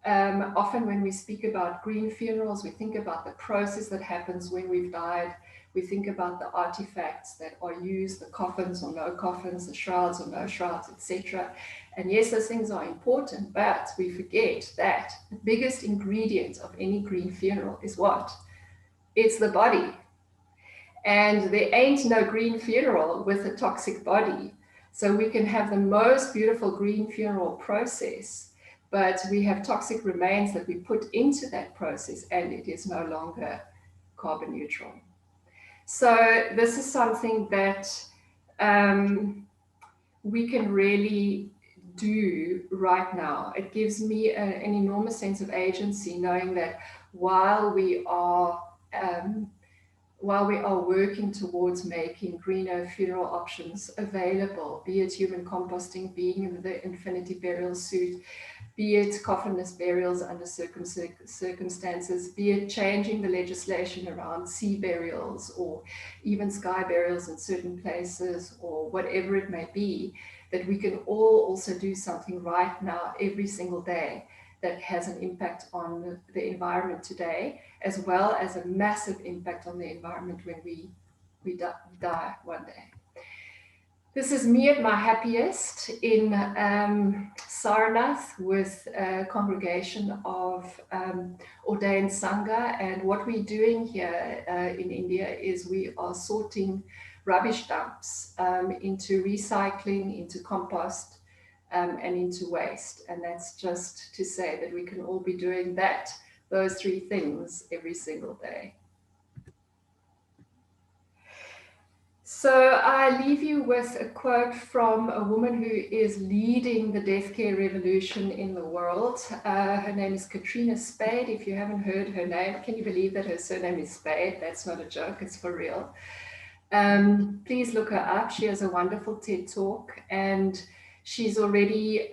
Often when we speak about green funerals, we think about the process that happens when we've died. We think about the artifacts that are used, the coffins or no coffins, the shrouds or no shrouds, etc. And yes, those things are important, but we forget that the biggest ingredient of any green funeral is what? It's the body. And there ain't no green funeral with a toxic body. So we can have the most beautiful green funeral process, but we have toxic remains that we put into that process and it is no longer carbon neutral. So this is something that we can really do right now. It gives me an enormous sense of agency, knowing that while we are working towards making greener funeral options available, be it human composting, being in the infinity burial suit, be it coffinless burials under circumstances, be it changing the legislation around sea burials or even sky burials in certain places or whatever it may be, that we can all also do something right now every single day that has an impact on the environment today, as well as a massive impact on the environment when we die one day. This is me at my happiest in Sarnath with a congregation of ordained Sangha. And what we're doing here in India is we are sorting rubbish dumps into recycling, into compost, and into waste. And that's just to say that we can all be doing those three things every single day. So I leave you with a quote from a woman who is leading the death care revolution in the world. Her name is Katrina Spade. If you haven't heard her name, can you believe that her surname is Spade? That's not a joke, it's for real. Please look her up. She has a wonderful TED Talk, and she's already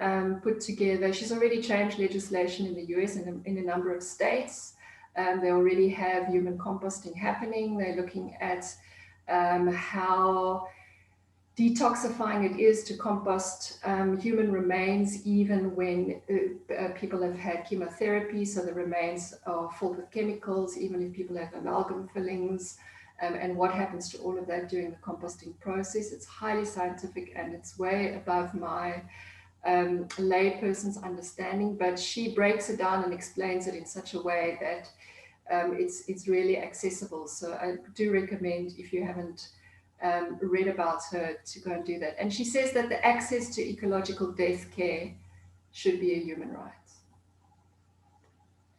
she's already changed legislation in the US and in a number of states. They already have human composting happening. They're looking at how detoxifying it is to compost human remains, even when people have had chemotherapy. So the remains are filled with chemicals, even if people have amalgam fillings. And what happens to all of that during the composting process. It's highly scientific and it's way above my layperson's understanding, but she breaks it down and explains it in such a way that it's really accessible. So I do recommend, if you haven't read about her, to go and do that. And she says that the access to ecological death care should be a human right.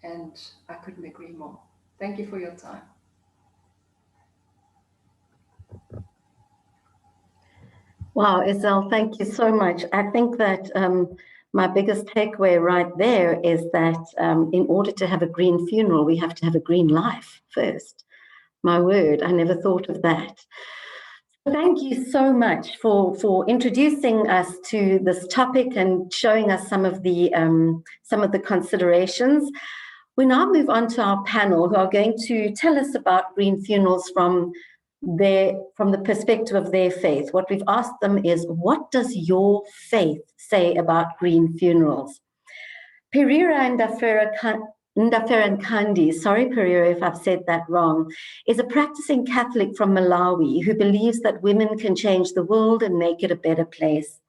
And I couldn't agree more. Thank you for your time. Wow, Isel, thank you so much. I think that my biggest takeaway right there is that in order to have a green funeral, we have to have a green life first. My word, I never thought of that. Thank you so much for introducing us to this topic and showing us some of the considerations. We now move on to our panel, who are going to tell us about green funerals from the perspective of their faith. What we've asked them is, what does your faith say about green funerals? Perira Ndaferenkandi, sorry Perira if I've said that wrong, is a practicing Catholic from Malawi who believes that women can change the world and make it a better place.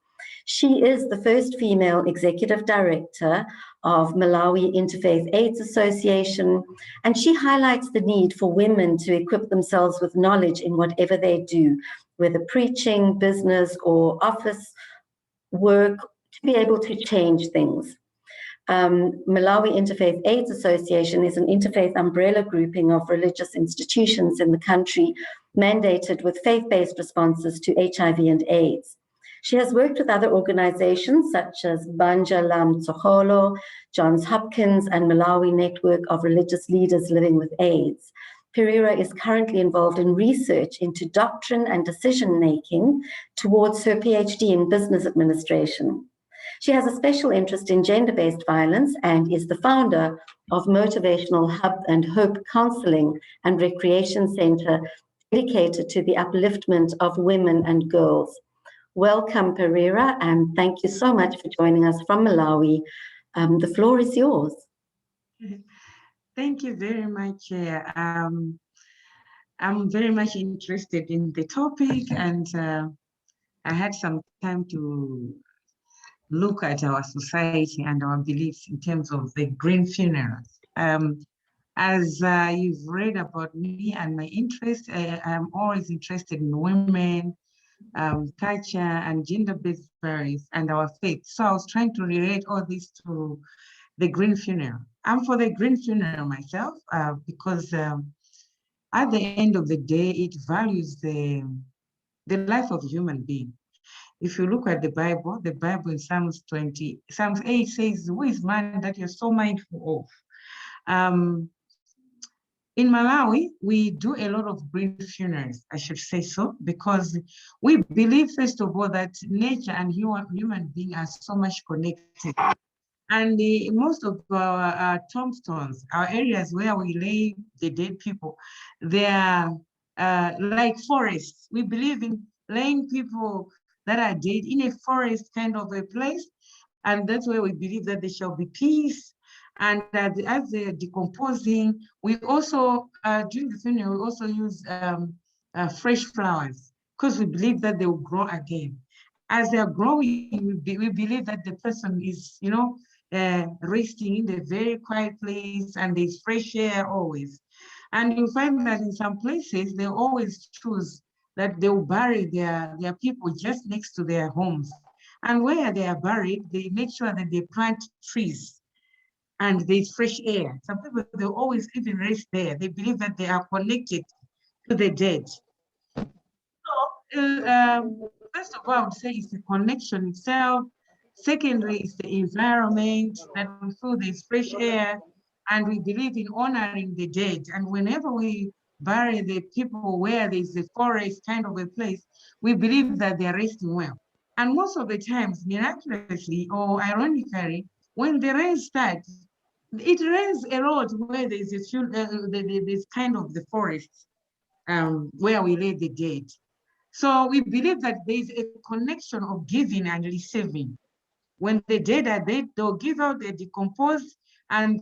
She is the first female executive director of Malawi Interfaith AIDS Association, and she highlights the need for women to equip themselves with knowledge in whatever they do, whether preaching, business, or office work, to be able to change things. Malawi Interfaith AIDS Association is an interfaith umbrella grouping of religious institutions in the country mandated with faith-based responses to HIV and AIDS. She has worked with other organizations such as Banja la Mtsokholo, Johns Hopkins, and Malawi Network of Religious Leaders Living with AIDS. Pereira is currently involved in research into doctrine and decision-making towards her PhD in business administration. She has a special interest in gender-based violence and is the founder of Motivational Hub and Hope Counseling and Recreation Center dedicated to the upliftment of women and girls. Welcome, Pereira, and thank you so much for joining us from Malawi. The floor is yours. Thank you very much. I'm very much interested in the topic, and I had some time to look at our society and our beliefs in terms of the green funerals. As you've read about me and my interest, I'm always interested in women, culture, and gender-based values and our faith. So I was trying to relate all this to the green funeral. I'm for the green funeral myself because at the end of the day, it values the life of a human being. If you look at the Bible in Psalms 8 says, "Who is man that you're so mindful of?" In Malawi, we do a lot of green funerals, I should say so, because we believe, first of all, that nature and human being are so much connected. And most of our tombstones, our areas where we lay the dead people, they are like forests. We believe in laying people that are dead in a forest kind of a place. And that's where we believe that there shall be peace. And as they're decomposing, we also, during the funeral, we also use fresh flowers because we believe that they will grow again. As they're growing, we believe that the person is, resting in a very quiet place and there's fresh air always. And you find that in some places, they always choose that they will bury their people just next to their homes. And where they are buried, they make sure that they plant trees and there's fresh air. Some people, they always even rest there. They believe that they are connected to the dead. So, first of all, I would say it's the connection itself. Secondly, it's the environment that we feel there's fresh air, and we believe in honoring the dead. And whenever we bury the people where there's a forest kind of a place, we believe that they're resting well. And most of the times, miraculously or ironically, when the rain starts, it rains a lot where there's there's kind of the forest where we lay the dead. So we believe that there's a connection of giving and receiving. When the dead are dead, they'll give out, they decompose, and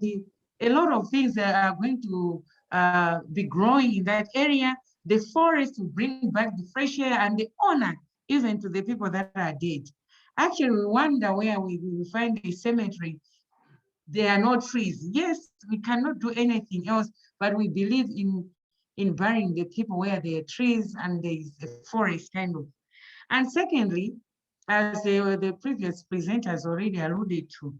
a lot of things that are going to be growing in that area. The forest will bring back the fresh air and the honor even to the people that are dead. Actually, we wonder where we find a cemetery. There are no trees. Yes, we cannot do anything else, but we believe in burying the people where there are trees and there is a forest kind of. And secondly, as the previous presenters already alluded to,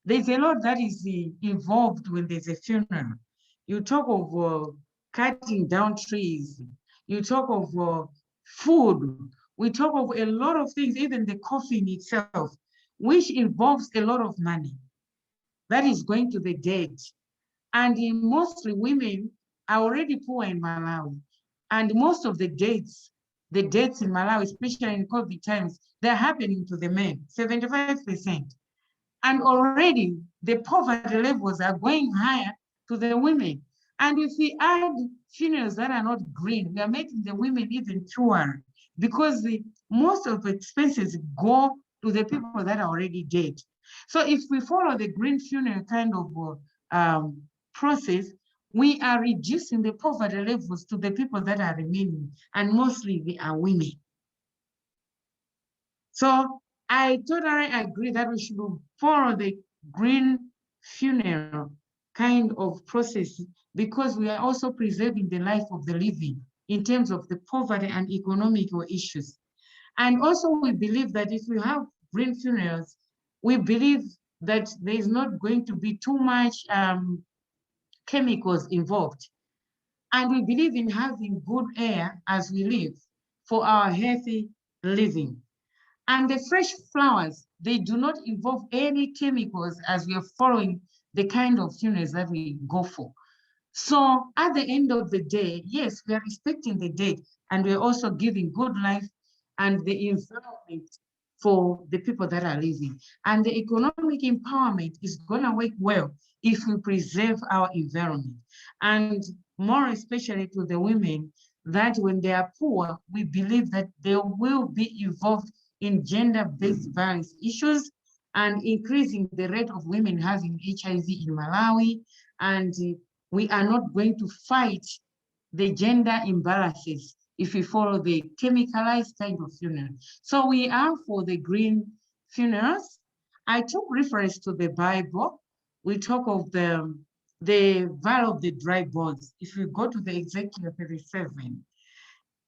there's a lot that is involved when there's a funeral. You talk of cutting down trees. You talk of food. We talk of a lot of things, even the coffin itself, which involves a lot of money that is going to the dead. And mostly women are already poor in Malawi. And most of the deaths in Malawi, especially in COVID times, they're happening to the men, 75%. And already the poverty levels are going higher to the women. And if we add funerals that are not green, we are making the women even poorer because most of the expenses go to the people that are already dead. So if we follow the green funeral kind of process, we are reducing the poverty levels to the people that are remaining, and mostly they are women. So I totally agree that we should follow the green funeral kind of process, because we are also preserving the life of the living in terms of the poverty and economical issues. And also we believe that if we have green funerals, we believe that there is not going to be too much chemicals involved. And we believe in having good air as we live for our healthy living. And the fresh flowers, they do not involve any chemicals as we are following the kind of funerals that we go for. So at the end of the day, yes, we are respecting the dead, and we're also giving good life and the environment for the people that are living. And the economic empowerment is gonna work well if we preserve our environment. And more especially to the women, that when they are poor, we believe that they will be involved in gender-based violence issues and increasing the rate of women having HIV in Malawi. And we are not going to fight the gender imbalances if we follow the chemicalized kind of funeral. So we are for the green funerals. I took reference to the Bible. We talk of the valley of the dry bones. If you go to the Ezekiel 37,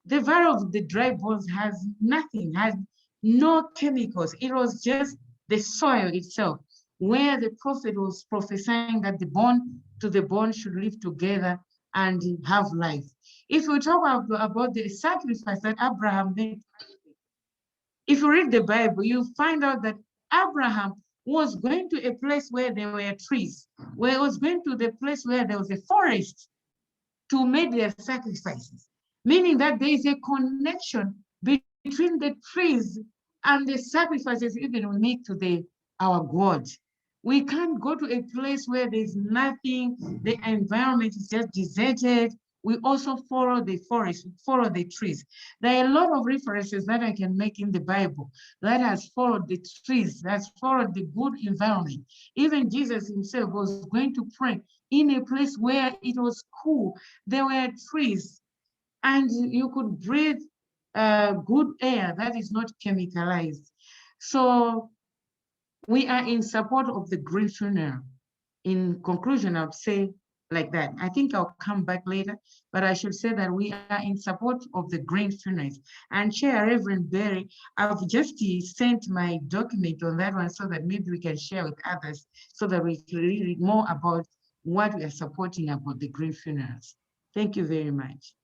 the valley of the dry bones has nothing, has no chemicals. It was just the soil itself, where the prophet was prophesying that the bone to the bone should live together and have life. If we talk about the sacrifice that Abraham made, if you read the Bible, you find out that Abraham was going to a place where there were trees, where he was going to the place where there was a forest to make their sacrifices, meaning that there is a connection between the trees and the sacrifices even we make to our God. We can't go to a place where there's nothing, the environment is just deserted. We also follow the forest, follow the trees. There are a lot of references that I can make in the Bible that has followed the trees, that's followed the good environment. Even Jesus himself was going to pray in a place where it was cool. There were trees and you could breathe good air that is not chemicalized. So we are in support of the green funeral. In conclusion, I would say like that. I think I'll come back later, but I should say that we are in support of the green funerals. And Chair Reverend Berry, I've just sent my document on that one so that maybe we can share with others so that we can read more about what we are supporting about the green funerals. Thank you very much.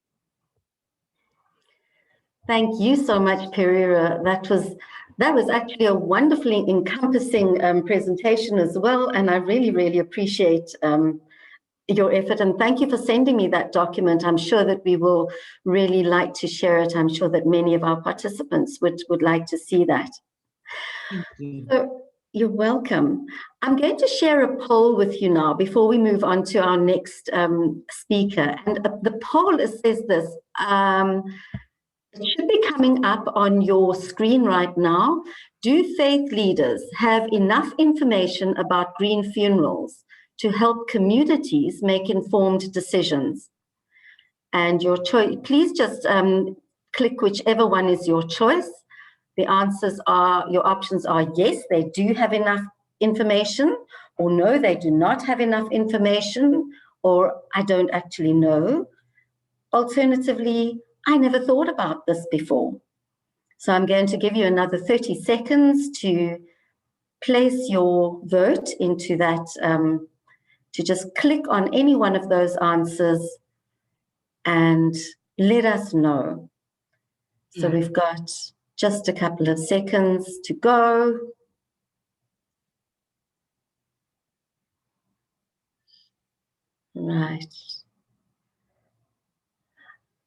Thank you so much, Pereira. That was actually a wonderfully encompassing presentation as well, and I really, really appreciate your effort, and thank you for sending me that document. I'm sure that we will really like to share it. I'm sure that many of our participants would like to see that. Thank you. So, you're welcome. I'm going to share a poll with you now before we move on to our next speaker. And the poll says this. It should be coming up on your screen right now. Do faith leaders have enough information about green funerals to help communities make informed decisions? And your choice, please just click whichever one is your choice. The answers are, your options are yes, they do have enough information, or no, they do not have enough information, or I don't actually know. Alternatively, I never thought about this before. So I'm going to give you another 30 seconds to place your vote into that, to just click on any one of those answers and let us know. So we've got just a couple of seconds to go. Right.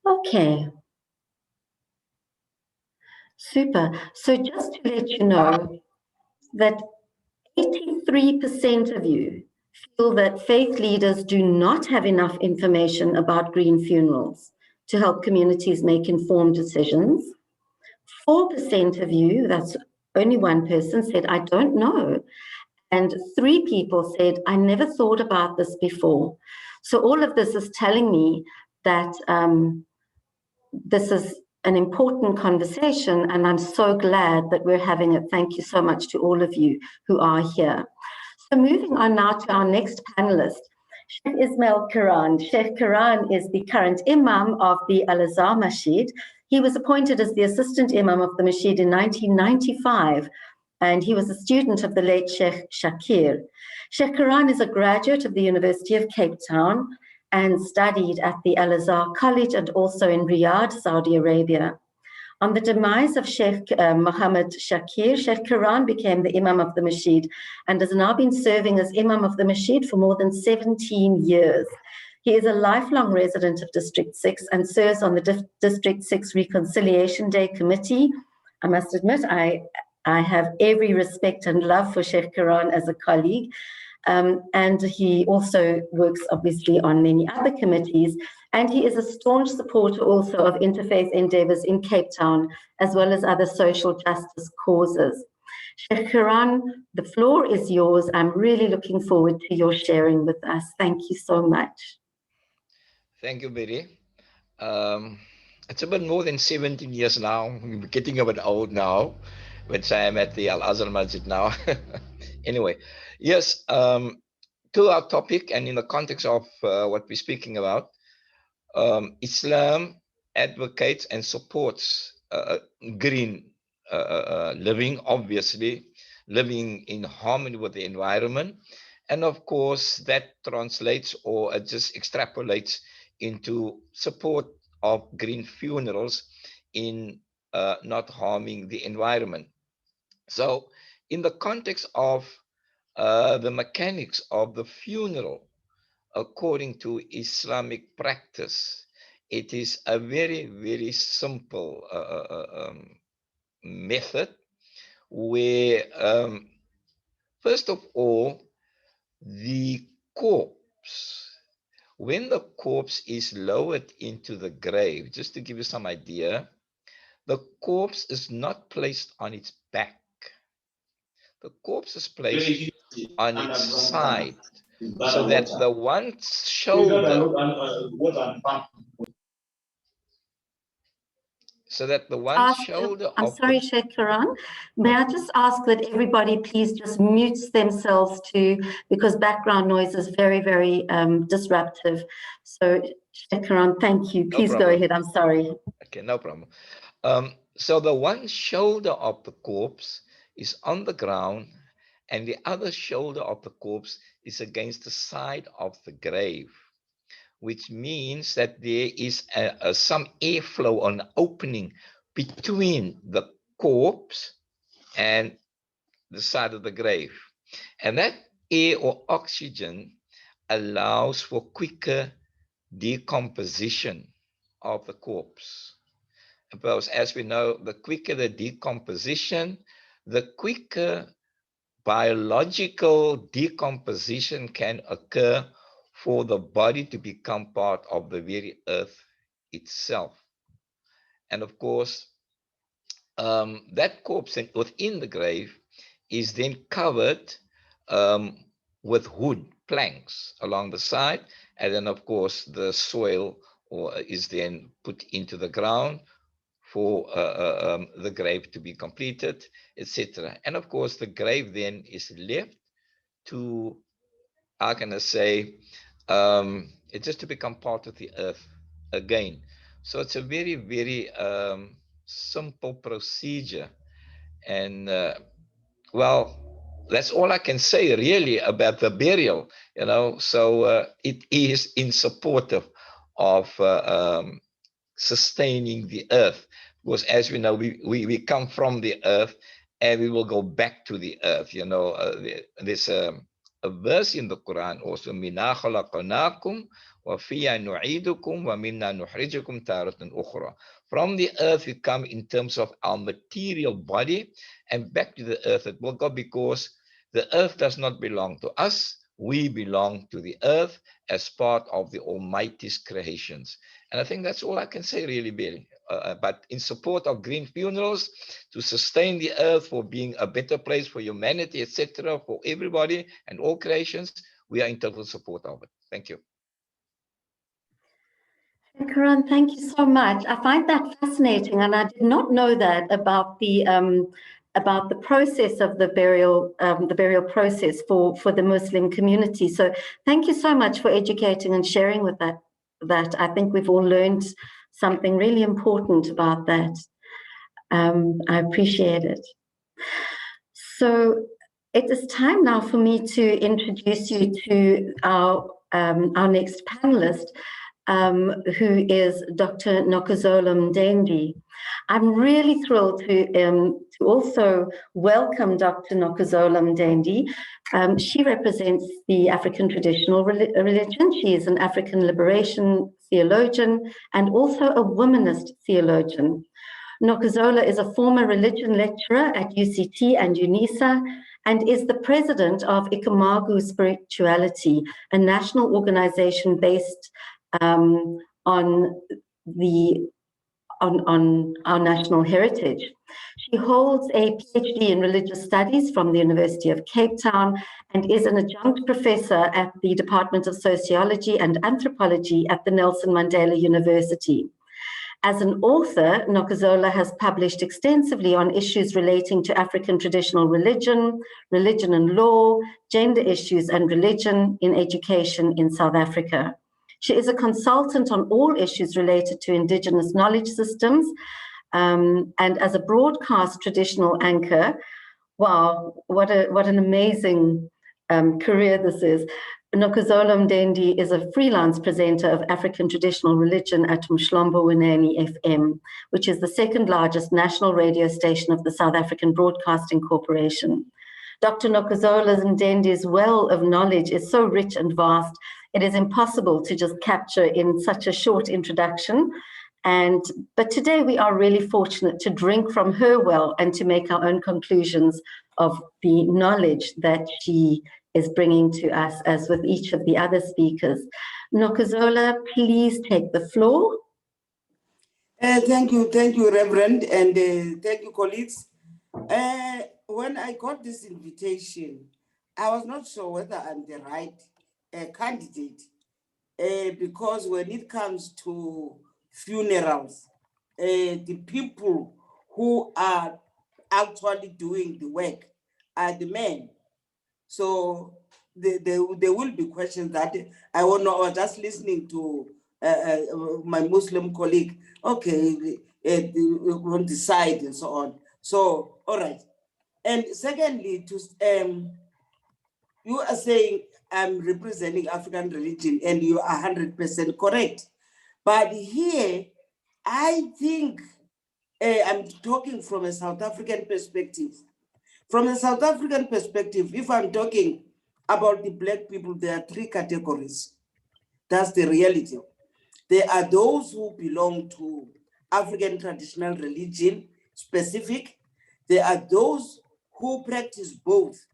Okay. Super. So just to let you know that 83% of you feel that faith leaders do not have enough information about green funerals to help communities make informed decisions. 4% of you, that's only one person, said, I don't know. And 3 people said, I never thought about this before. So all of this is telling me that this is an important conversation, and I'm so glad that we're having it. Thank you so much to all of you who are here. So moving on now to our next panelist, Sheikh Ismail Quran. Sheikh Quran is the current Imam of the Al-Azhar Masjid. He was appointed as the assistant Imam of the Masjid in 1995, and he was a student of the late Sheikh Shakir. Sheikh Quran is a graduate of the University of Cape Town and studied at the Al-Azhar College and also in Riyadh, Saudi Arabia. On the demise of Sheikh Muhammad Shakir, Sheikh Quran became the Imam of the Masjid and has now been serving as Imam of the Masjid for more than 17 years. He is a lifelong resident of District 6 and serves on the District 6 Reconciliation Day Committee. I must admit, I have every respect and love for Sheikh Quran as a colleague. And he also works obviously on many other committees, and he is a staunch supporter also of interfaith endeavors in Cape Town, as well as other social justice causes. Sheikh Quran, the floor is yours. I'm really looking forward to your sharing with us. Thank you so much. Thank you, Betty. It's a bit more than 17 years now. I'm getting a bit old now, which I am at the Al-Azhar Masjid now. Anyway, yes, to our topic and in the context of what we're speaking about, Islam advocates and supports green living, obviously, living in harmony with the environment. And of course, that translates or it just extrapolates into support of green funerals in not harming the environment. So in the context of the mechanics of the funeral, according to Islamic practice, it is a very, very simple method where, first of all, the corpse, when the corpse is lowered into the grave, just to give you some idea, the corpse is not placed on its back. The corpse is placed on its side, so that the one shoulder, I'm sorry, Sheikh Quran. May I just ask that everybody please just mute themselves too, because background noise is very, very disruptive. So, Sheikh Quran, thank you. Please go ahead. I'm sorry. Okay, no problem. So the one shoulder of the corpse is on the ground, and the other shoulder of the corpse is against the side of the grave, which means that there is some airflow or an opening between the corpse and the side of the grave. And that air or oxygen allows for quicker decomposition of the corpse. Because as we know, the quicker the decomposition, the quicker biological decomposition can occur for the body to become part of the very earth itself. And of course, that corpse within the grave is then covered with wood planks along the side, and then of course the soil is then put into the ground for the grave to be completed, etc. And of course, the grave then is left to, how can I say, it's just to become part of the earth again. So it's a very, very simple procedure. And well, that's all I can say really about the burial, you know. So it is in support of sustaining the earth, because as we know, we come from the earth and we will go back to the earth, you know. There's a verse in the Quran also, minna khalaqnakum wa fiha nu'idukum wa minna nukhrijukum taratan ukhra. From the earth we come in terms of our material body, and back to the earth it will go, because the earth does not belong to us. We belong to the earth as part of the Almighty's creations. And I think that's all I can say really, Billy. But in support of green funerals, to sustain the earth for being a better place for humanity, etc., for everybody and all creations, we are in total support of it. Thank you. Quran, thank you so much. I find that fascinating, and I did not know that about the about the process of the burial process for the Muslim community. So thank you so much for educating and sharing with that. I think we've all learned something really important about that. I appreciate it. So it is time now for me to introduce you to our next panelist, who is Dr. Nokuzola Mdendi. I'm really thrilled to also welcome Dr. Nokuzola Mdendi. She represents the African traditional religion. She is an African liberation theologian and also a womanist theologian. Nokuzola is a former religion lecturer at UCT and UNISA and is the president of Ikamagu Spirituality, a national organization based on our national heritage. She holds a PhD in religious studies from the University of Cape Town and is an adjunct professor at the Department of Sociology and Anthropology at the Nelson Mandela University. As an author, Nokuzola has published extensively on issues relating to African traditional religion, religion and law, gender issues and religion in education in South Africa. She is a consultant on all issues related to Indigenous knowledge systems, and as a broadcast traditional anchor. Wow, what an amazing career this is. Nokuzola Mdendi is a freelance presenter of African traditional religion at Mshlombo Winani FM, which is the second largest national radio station of the South African Broadcasting Corporation. Dr. Nokuzola Mdendi's well of knowledge is so rich and vast, it is impossible to just capture in such a short introduction. But today we are really fortunate to drink from her well and to make our own conclusions of the knowledge that she is bringing to us, as with each of the other speakers. Nokuzola, please take the floor. Thank you, Reverend, and thank you, colleagues. When I got this invitation, I was not sure whether I'm the right candidate, because when it comes to funerals, the people who are actually doing the work are the men. So there will be questions that I won't know. I was just listening to my Muslim colleague. Okay, on the side and so on. So, all right. And secondly, you are saying I'm representing African religion, and you are 100% correct. But here, I think I'm talking from a South African perspective. From a South African perspective, if I'm talking about the Black people, there are three categories. That's the reality. There are those who belong to African traditional religion specific. There are those who practice both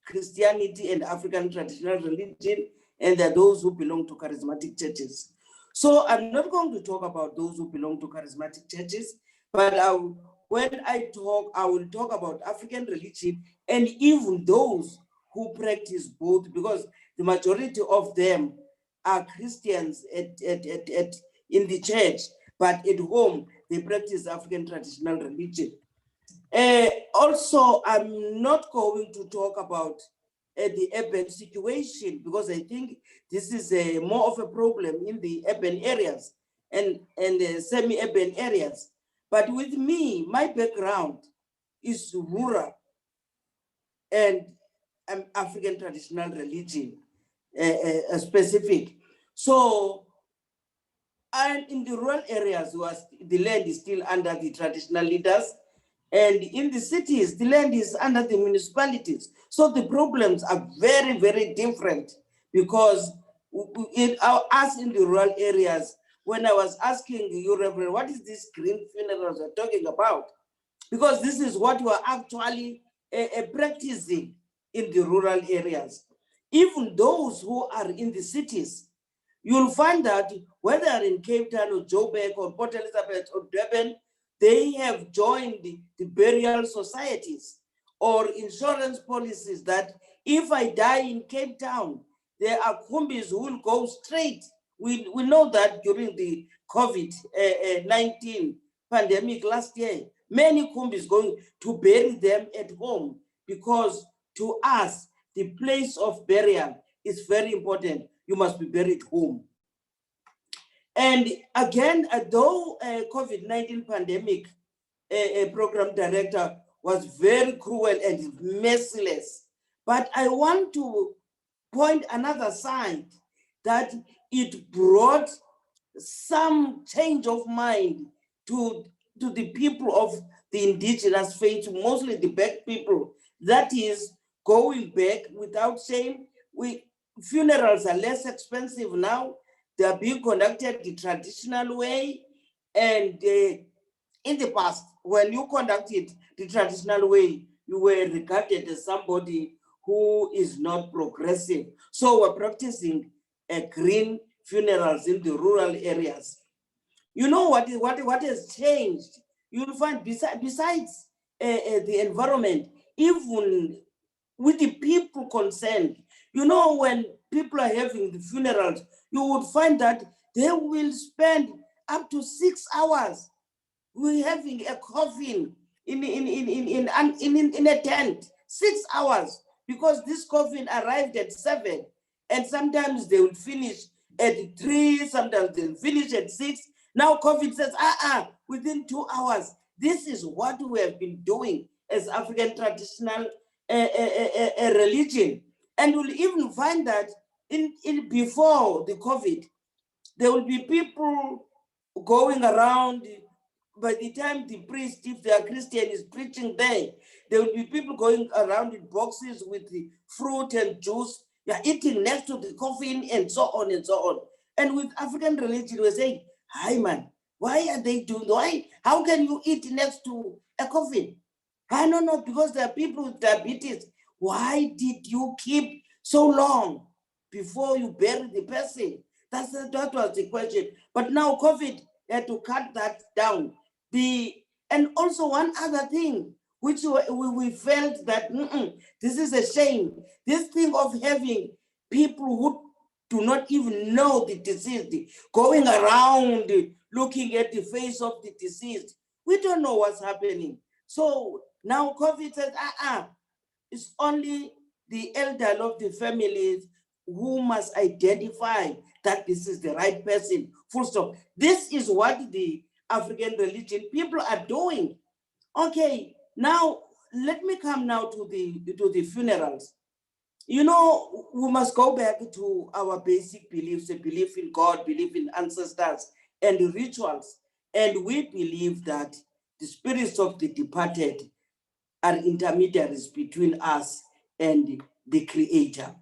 Christianity and African traditional religion, and there are those who belong to charismatic churches. So I'm not going to talk about those who belong to charismatic churches, but when I talk, I will talk about African religion and even those who practice both, because the majority of them are Christians in the church, but at home they practice African traditional religion. Also, I'm not going to talk about the urban situation, because I think this is more of a problem in the urban areas and semi-urban areas. But with me, my background is rural and African traditional religion specific. So, and in the rural areas, the land is still under the traditional leaders. And in the cities, the land is under the municipalities. So the problems are very, very different, because us in the rural areas, when I was asking you, Reverend, what is this green funerals you're talking about? Because this is what you are actually practicing in the rural areas. Even those who are in the cities, you'll find that whether in Cape Town or Joburg or Port Elizabeth or Durban, they have joined the burial societies or insurance policies that if I die in Cape Town, there are kumbis who will go straight. We know that during the COVID-19 pandemic last year, Many Kumbis going to bury them at home because to us, the place of burial is very important. You must be buried home. And again, though COVID-19 pandemic program director was very cruel and merciless, but I want to point another side that it brought some change of mind to the people of the indigenous faith, mostly the Black people, that is going back without shame. Funerals are less expensive now. They are being conducted the traditional way. And in the past, when you conducted the traditional way, you were regarded as somebody who is not progressive. So we're practicing green funerals in the rural areas. You know what has changed? You'll find besides the environment, even with the people concerned, you know, when people are having the funerals, you would find that they will spend up to 6 hours. We're having a coffin in a tent, 6 hours, because this coffin arrived at 7, and sometimes they will finish at 3, sometimes they'll finish at 6. Now COVID says, within 2 hours. This is what we have been doing as African traditional religion. And you'll even find that in before the COVID, there will be people going around. By the time the priest, if they are Christian, is preaching there will be people going around in boxes with the fruit and juice. They're eating next to the coffin and so on and so on. And with African religion, we're saying, hi man, why are they doing, why? How can you eat next to a coffin? I don't know, because there are people with diabetes. Why did you keep so long before you bury the person? That was the question. But now COVID had to cut that down. And also one other thing, which we felt that this is a shame. This thing of having people who do not even know the deceased, going around looking at the face of the deceased. We don't know what's happening. So now COVID says, it's only the elder of the families who must identify that this is the right person, full stop. This is what the African religion people are doing. Okay, now let me come now to the funerals. You know, we must go back to our basic beliefs, a belief in God, belief in ancestors and rituals. And we believe that the spirits of the departed are intermediaries between us and the Creator.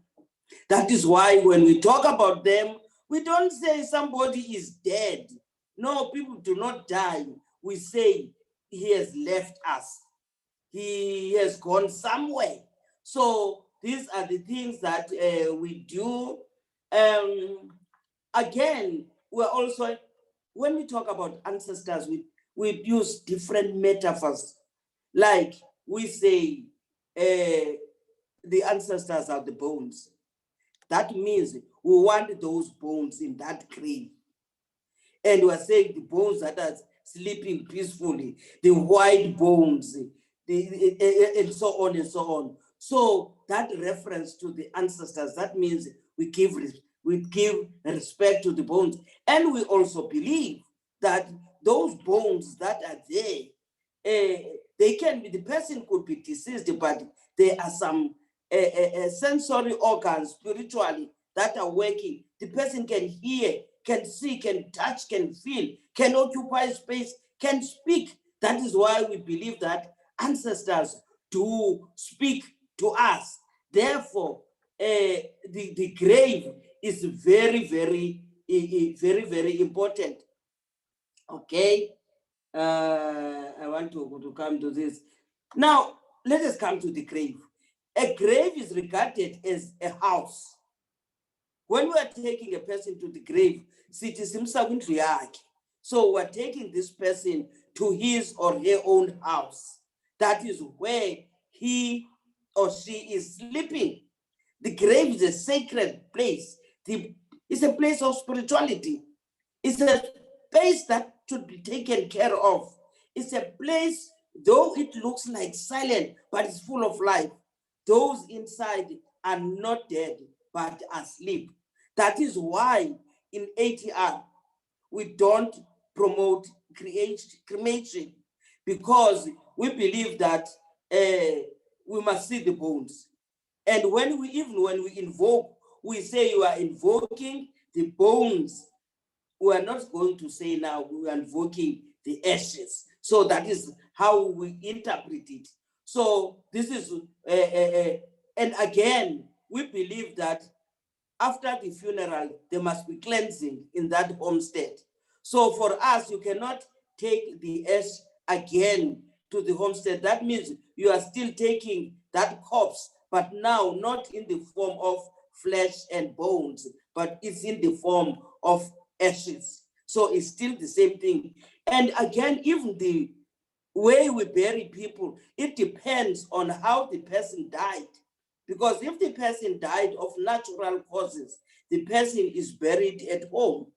That is why when we talk about them, we don't say somebody is dead. No, people do not die. We say he has left us. He has gone somewhere. So these are the things that we do. Again, we're also, when we talk about ancestors, we use different metaphors. Like we say, the ancestors are the bones. That means we want those bones in that grave. And we're saying the bones that are sleeping peacefully, the white bones, and so on and so on. So that reference to the ancestors, that means we give respect to the bones. And we also believe that those bones that are there, they can be, the person could be deceased, but there are some sensory organs spiritually that are working. The person can hear, can see, can touch, can feel, can occupy space, can speak. That is why we believe that ancestors do speak to us. Therefore, the grave is very, very, very important. Okay, I want to come to this. Now, let us come to the grave. A grave is regarded as a house. When we are taking a person to the grave, so we're taking this person to his or her own house. That is where he or she is sleeping. The grave is a sacred place. It's a place of spirituality. It's a place that should be taken care of. It's a place Though it looks like silent, but it's full of life. Those inside are not dead, but asleep. That is why in ATR, we don't promote cremation, because we believe that we must see the bones. And even when we invoke, we say you are invoking the bones. We are not going to say now we are invoking the ashes. So that is how we interpret it. So this is, and again, we believe that after the funeral, there must be cleansing in that homestead. So for us, you cannot take the ash again to the homestead. That means you are still taking that corpse, but now not in the form of flesh and bones, but it's in the form of ashes. So it's still the same thing. And again, even the way we bury people, it depends on how the person died. Because if the person died of natural causes, the person is buried at home.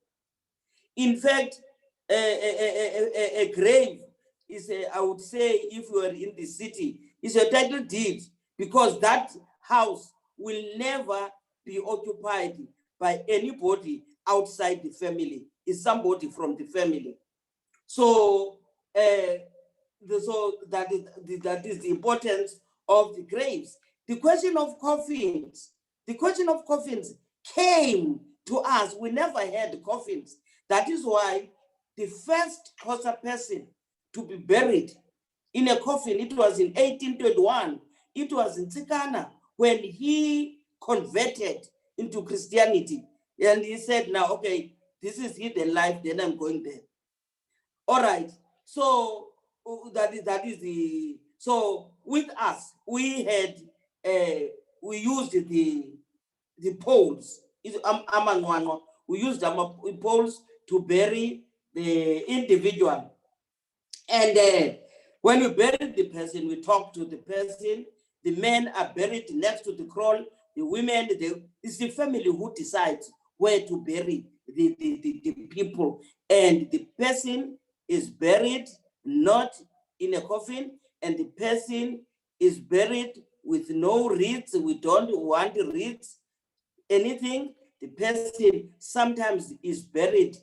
In fact, a grave is, I would say, if you are in the city, is a title deed, because that house will never be occupied by anybody outside the family. It's somebody from the family. So, so that is the importance of the graves. The question of coffins came to us. We never had coffins. That is why the first Xhosa person to be buried in a coffin, it was in 1821. It was in Tsikana when he converted into Christianity. And he said, now, okay, this is hidden life, then I'm going there. All right, so that is the, so with us, we had, we used the poles. We used the poles to bury the individual. And when we bury the person, we talk to the person. The men are buried next to the croll. The women, it's the family who decides where to bury the people. And the person is buried not in a coffin, and the person is buried with no wreaths. We don't want wreaths, anything. The person sometimes is buried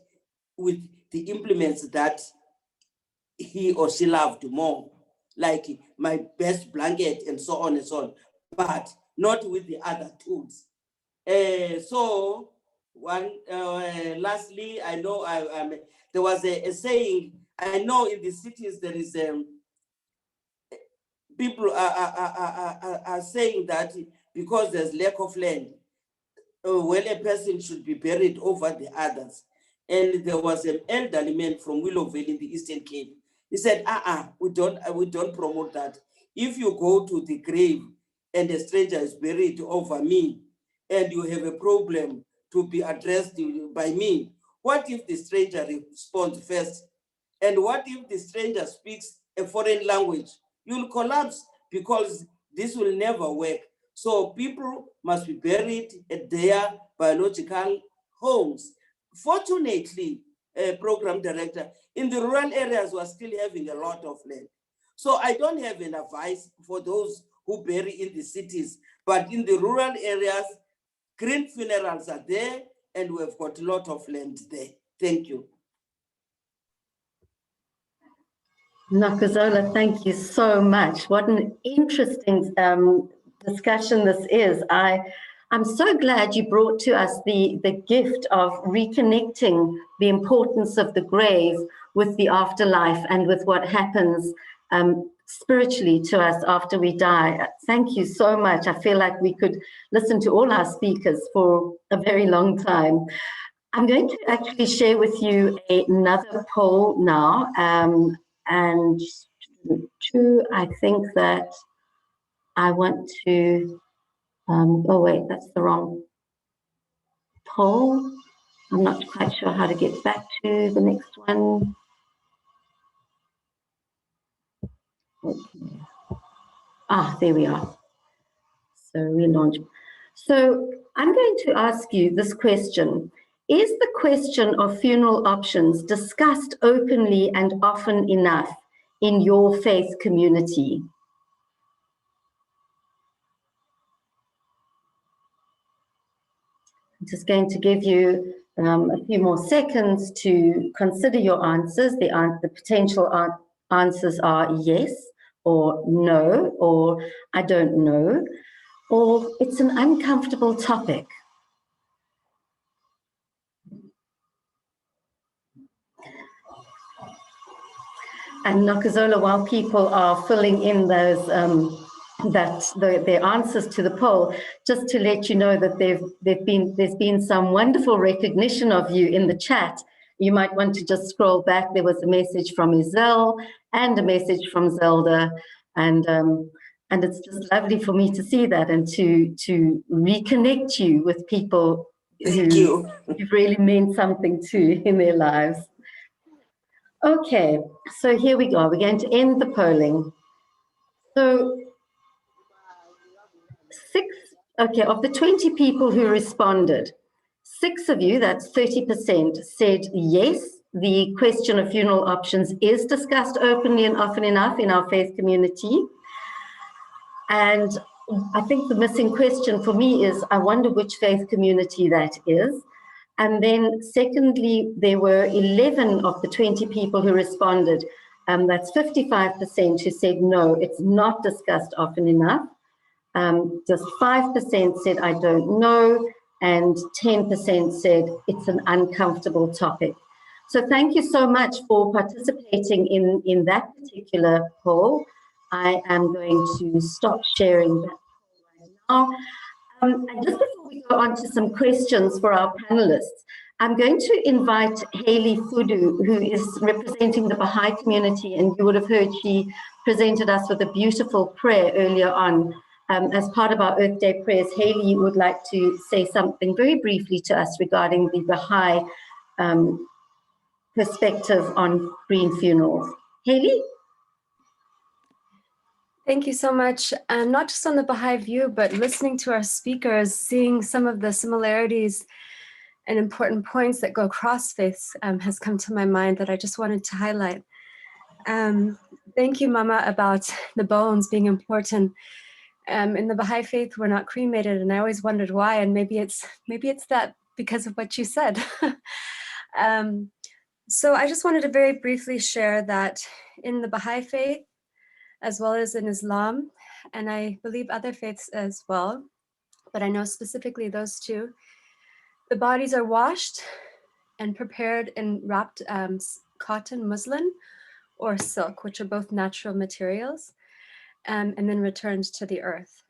with the implements that he or she loved more, like my best blanket and so on and so on, but not with the other tools. So lastly, I know there was a saying, I know in the cities there is people are saying that because there's lack of land, when a person should be buried over the others. And there was an elderly man from Willowville in the Eastern Cape. He said, we don't promote that. If you go to the grave and a stranger is buried over me, and you have a problem to be addressed by me, what if the stranger responds first? And what if the stranger speaks a foreign language? You'll collapse, because this will never work. So people must be buried at their biological homes. Fortunately, program director, in the rural areas, we're still having a lot of land. So I don't have an advice for those who bury in the cities, but in the rural areas, green funerals are there, and we've got a lot of land there. Thank you. Nakazola, thank you so much. What an interesting discussion this is. I'm so glad you brought to us the gift of reconnecting the importance of the grave with the afterlife and with what happens spiritually to us after we die. Thank you so much. I feel like we could listen to all our speakers for a very long time. I'm going to actually share with you another poll now. And two, I think that I want to, oh wait, that's the wrong poll. I'm not quite sure how to get back to the next one. Okay. There we are. So relaunch. So I'm going to ask you this question. Is the question of funeral options discussed openly and often enough in your faith community? I'm just going to give you a few more seconds to consider your answers. The potential answers are yes, or no, or I don't know, or it's an uncomfortable topic. And Nakazola, while people are filling in those their answers to the poll, just to let you know that there's been some wonderful recognition of you in the chat. You might want to just scroll back. There was a message from Isel and a message from Zelda, and it's just lovely for me to see that and to reconnect you with people who've really meant something to in their lives. Okay, so here we go. We're going to end the polling. So of the 20 people who responded, 6 of you, that's 30%, said yes, the question of funeral options is discussed openly and often enough in our faith community. And I think the missing question for me is, I wonder which faith community that is. And then secondly, there were 11 of the 20 people who responded. That's 55% who said no, it's not discussed often enough. Just 5% said I don't know, and 10% said it's an uncomfortable topic. So thank you so much for participating in that particular poll. I am going to stop sharing that right now. And just before we go on to some questions for our panelists, I'm going to invite Hayley Fudu, who is representing the Baha'i community, and you would have heard she presented us with a beautiful prayer earlier on. As part of our Earth Day prayers, Hayley would like to say something very briefly to us regarding the Baha'i perspective on green funerals. Hayley? Thank you so much. Not just on the Baha'i view, but listening to our speakers, seeing some of the similarities and important points that go across faiths has come to my mind that I just wanted to highlight. Thank you, Mama, about the bones being important. In the Baha'i faith, we're not cremated, and I always wondered why, and maybe it's that because of what you said. So I just wanted to very briefly share that in the Baha'i faith, as well as in Islam, and I believe other faiths as well, but I know specifically those two, the bodies are washed and prepared in wrapped cotton, muslin, or silk, which are both natural materials, and then returned to the earth.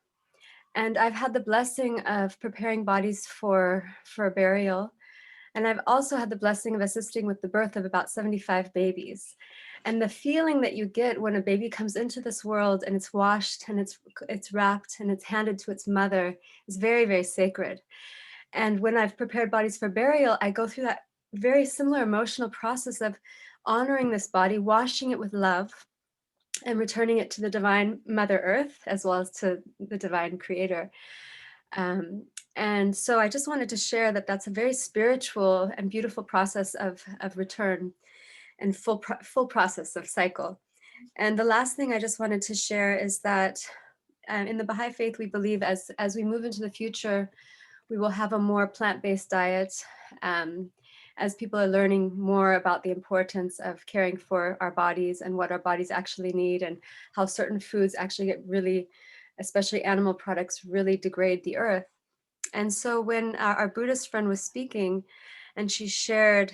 And I've had the blessing of preparing bodies for burial, and I've also had the blessing of assisting with the birth of about 75 babies. And the feeling that you get when a baby comes into this world and it's washed and it's wrapped and it's handed to its mother is very, very sacred. And when I've prepared bodies for burial, I go through that very similar emotional process of honoring this body, washing it with love, and returning it to the divine Mother Earth, as well as to the divine Creator. And so I just wanted to share that that's a very spiritual and beautiful process of return and full process of cycle. And the last thing I just wanted to share is that in the Baha'i faith, we believe as we move into the future, we will have a more plant-based diet as people are learning more about the importance of caring for our bodies and what our bodies actually need, and how certain foods actually get really, especially animal products, really degrade the earth. And so when our Buddhist friend was speaking and she shared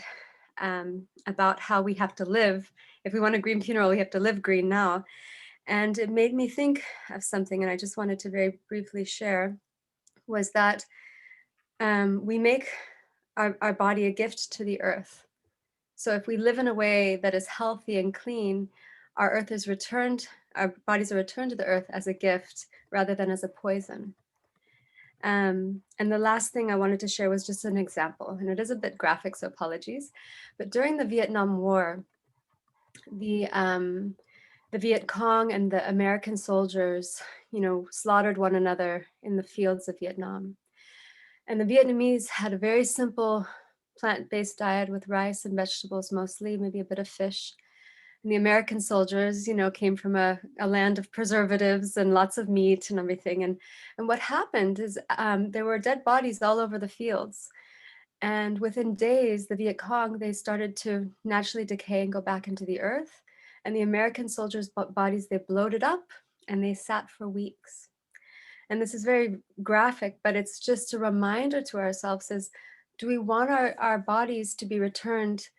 about how we have to live, if we want a green funeral, we have to live green now. And it made me think of something, and I just wanted to very briefly share, was that we make our body a gift to the earth. So if we live in a way that is healthy and clean, our bodies are returned to the earth as a gift rather than as a poison. And the last thing I wanted to share was just an example, and it is a bit graphic, so apologies. But during the Vietnam War, the Viet Cong and the American soldiers, slaughtered one another in the fields of Vietnam. And the Vietnamese had a very simple plant-based diet with rice and vegetables mostly, maybe a bit of fish. And the American soldiers, you know, came from a land of preservatives and lots of meat and everything. And what happened is there were dead bodies all over the fields. And within days, the Viet Cong, they started to naturally decay and go back into the earth. And the American soldiers' bodies, they bloated up and they sat for weeks. And this is very graphic, but it's just a reminder to ourselves is, do we want our bodies to be returned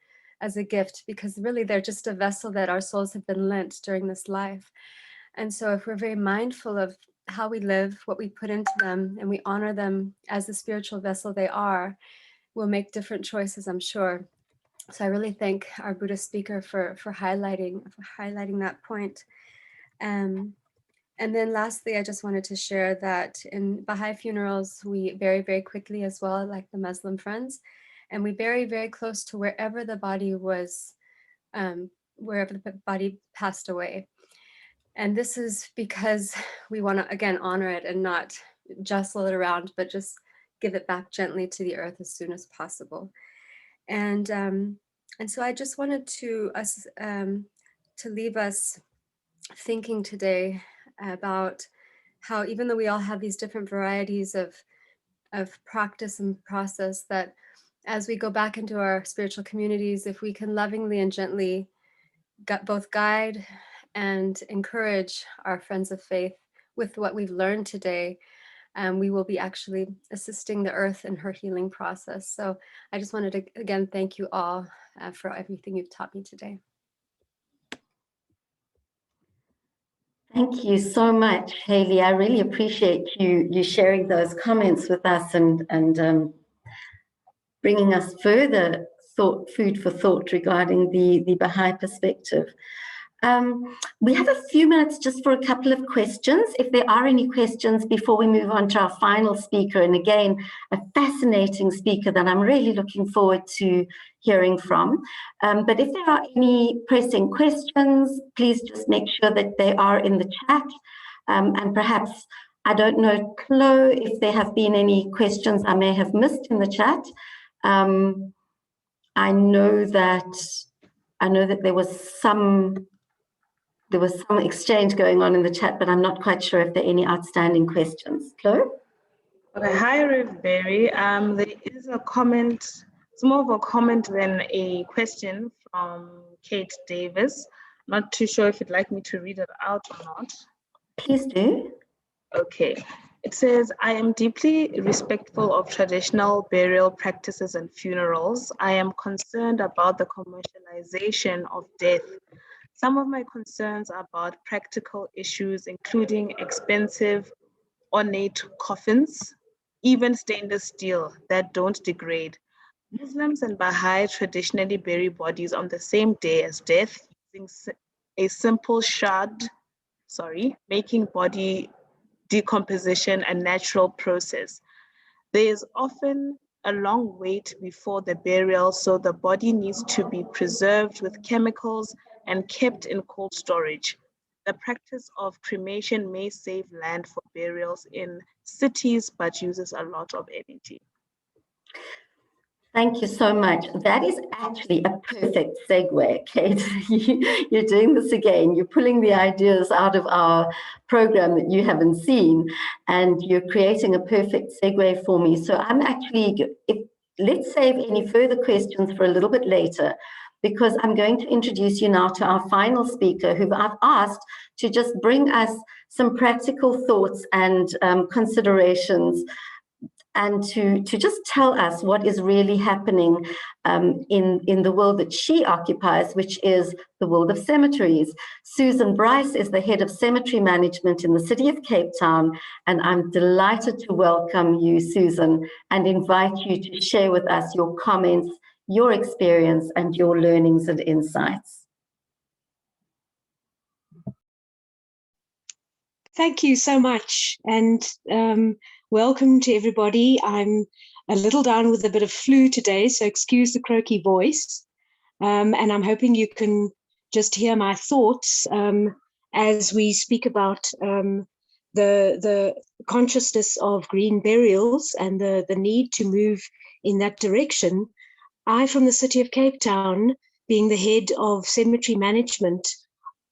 as a gift? Because really they're just a vessel that our souls have been lent during this life. And so if we're very mindful of how we live, what we put into them, and we honor them as the spiritual vessel they are, we'll make different choices, I'm sure. So I really thank our Buddhist speaker for highlighting that point. And then lastly, I just wanted to share that in Baha'i funerals, we bury very quickly as well, like the Muslim friends, and we bury very close to wherever the body was, wherever the body passed away. And this is because we want to, again, honor it and not jostle it around, but just give it back gently to the earth as soon as possible. And so I just wanted to leave us thinking today about how, even though we all have these different varieties of practice and process, that as we go back into our spiritual communities, if we can lovingly and gently both guide and encourage our friends of faith with what we've learned today, we will be actually assisting the earth in her healing process. So I just wanted to, again, thank you all for everything you've taught me today. Thank you so much, Haley. I really appreciate you sharing those comments with us and bringing us further food for thought regarding the Baha'i perspective. We have a few minutes just for a couple of questions. If there are any questions before we move on to our final speaker, and again, a fascinating speaker that I'm really looking forward to hearing from. But if there are any pressing questions, please just make sure that they are in the chat. And perhaps, I don't know, Chloe, if there have been any questions I may have missed in the chat. I know that there was some exchange going on in the chat, but I'm not quite sure if there are any outstanding questions. Chloe? Okay, hi, Rev Berry. There is a comment, it's more of a comment than a question from Kate Davis. Not too sure if you'd like me to read it out or not. Please do. Okay, it says, I am deeply respectful of traditional burial practices and funerals. I am concerned about the commercialization of death. Some of my concerns are about practical issues, including expensive, ornate coffins, even stainless steel that don't degrade. Muslims and Baha'i traditionally bury bodies on the same day as death, using a simple shard, making body decomposition a natural process. There is often a long wait before the burial, so the body needs to be preserved with chemicals and kept in cold storage. The practice of cremation may save land for burials in cities, but uses a lot of energy. Thank you so much. That is actually a perfect segue, Kate. You're doing this again. You're pulling the ideas out of our program that you haven't seen, and you're creating a perfect segue for me. So I'm actually, let's save any further questions for a little bit later, because I'm going to introduce you now to our final speaker, who I've asked to just bring us some practical thoughts and considerations, and to just tell us what is really happening in the world that she occupies, which is the world of cemeteries. Susan Bryce is the head of cemetery management in the city of Cape Town, and I'm delighted to welcome you, Susan, and invite you to share with us your comments, your experience, and your learnings and insights. Thank you so much, and welcome to everybody. I'm a little down with a bit of flu today, so excuse the croaky voice. And I'm hoping you can just hear my thoughts as we speak about the consciousness of green burials and the need to move in that direction. I, from the city of Cape Town, being the head of cemetery management,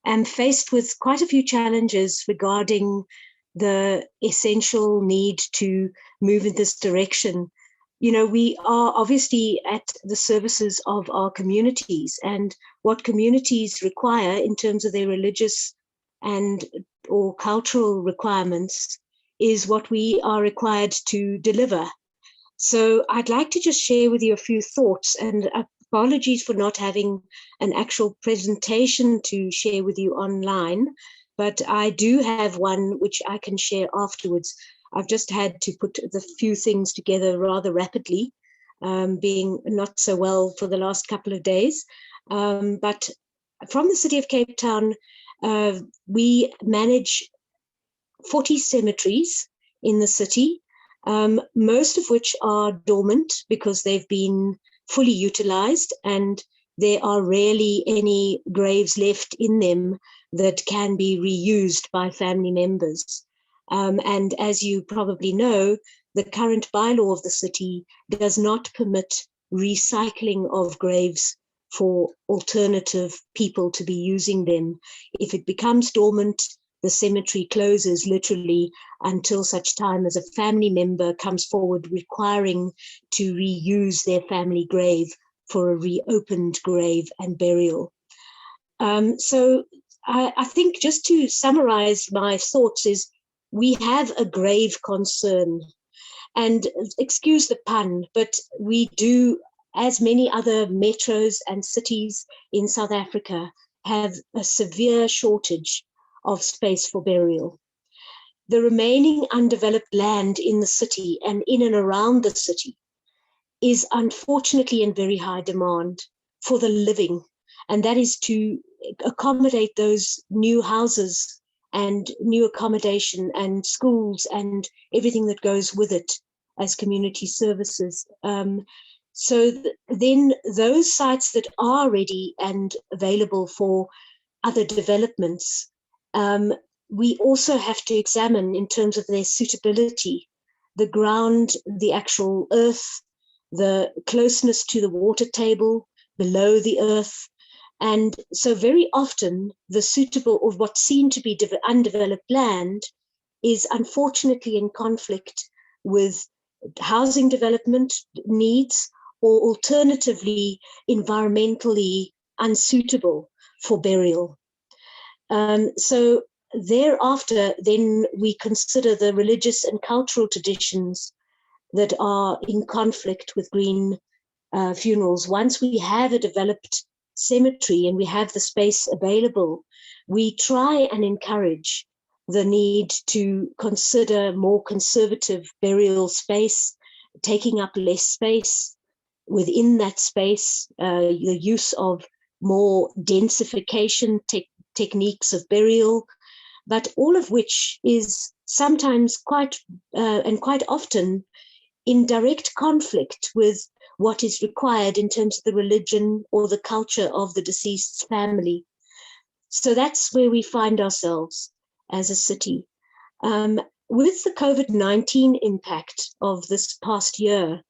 am faced with quite a few challenges regarding the essential need to move in this direction. You know, we are obviously at the services of our communities, and what communities require in terms of their religious and or cultural requirements is what we are required to deliver. So I'd like to just share with you a few thoughts, and apologies for not having an actual presentation to share with you online, but I do have one which I can share afterwards. I've just had to put the few things together rather rapidly, being not so well for the last couple of days. But from the City of Cape Town, we manage 40 cemeteries in the city, most of which are dormant because they've been fully utilized, and there are rarely any graves left in them that can be reused by family members. And as you probably know, the current bylaw of the city does not permit recycling of graves for alternative people to be using them. If it becomes dormant, the cemetery closes literally until such time as a family member comes forward requiring to reuse their family grave for a reopened grave and burial. So I think just to summarize my thoughts is we have a grave concern, and excuse the pun, but we do, as many other metros and cities in South Africa, have a severe shortage of space for burial. The remaining undeveloped land in the city and in and around the city is unfortunately in very high demand for the living, and that is to accommodate those new houses and new accommodation and schools and everything that goes with it as community services. Then those sites that are ready and available for other developments, we also have to examine in terms of their suitability, the ground, the actual earth, the closeness to the water table, below the earth. And so very often the suitable or what seem to be undeveloped land is unfortunately in conflict with housing development needs, or alternatively environmentally unsuitable for burial. So thereafter, then we consider the religious and cultural traditions that are in conflict with green funerals. Once we have a developed cemetery and we have the space available, we try and encourage the need to consider more conservative burial space, taking up less space within that space, the use of more densification techniques of burial, but all of which is sometimes quite often in direct conflict with what is required in terms of the religion or the culture of the deceased's family. So that's where we find ourselves as a city. With the COVID-19 impact of this past year,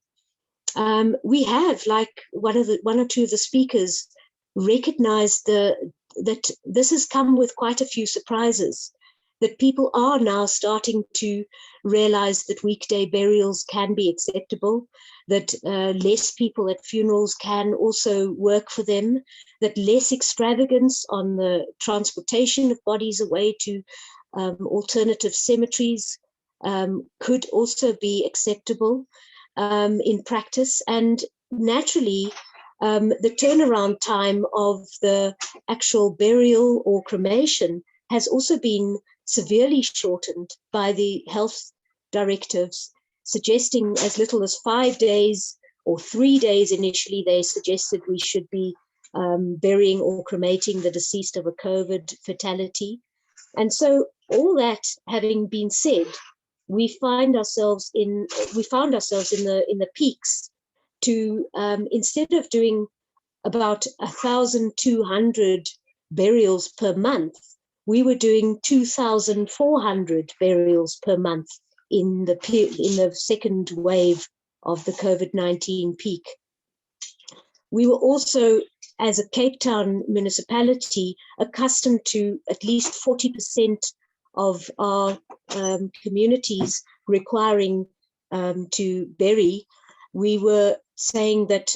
we have, like one or two of the speakers, recognized that this has come with quite a few surprises, that people are now starting to realize that weekday burials can be acceptable, that less people at funerals can also work for them, that less extravagance on the transportation of bodies away to alternative cemeteries could also be acceptable in practice. And naturally, the turnaround time of the actual burial or cremation has also been severely shortened by the health directives, suggesting as little as 5 days or 3 days initially. They suggested we should be burying or cremating the deceased of a COVID fatality. And so all that having been said, we found ourselves in the peaks to instead of doing about 1,200 burials per month, we were doing 2,400 burials per month in the second wave of the COVID-19 peak. We were also as a Cape Town municipality, accustomed to at least 40% of our communities requiring to bury, we were saying that,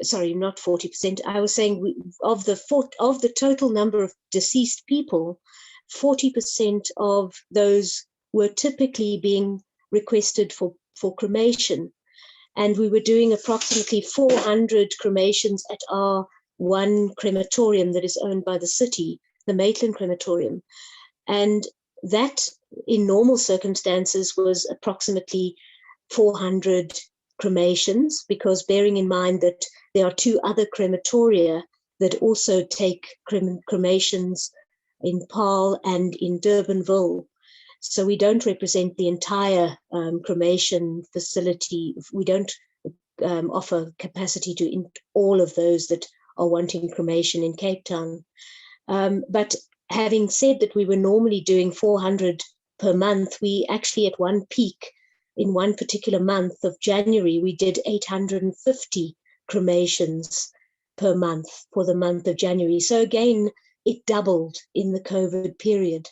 sorry, not 40%, I was saying of the total number of deceased people, 40% of those were typically being requested for cremation. And we were doing approximately 400 cremations at our one crematorium that is owned by the city, the Maitland Crematorium. And that, in normal circumstances, was approximately 400 cremations, because bearing in mind that there are 2 other crematoria that also take cremations in Paarl and in Durbanville. So we don't represent the entire cremation facility. We don't offer capacity to all of those that are wanting cremation in Cape Town. But having said that we were normally doing 400 per month, we actually at one peak in one particular month of January, we did 850 cremations per month for the month of January. So again, it doubled in the COVID period.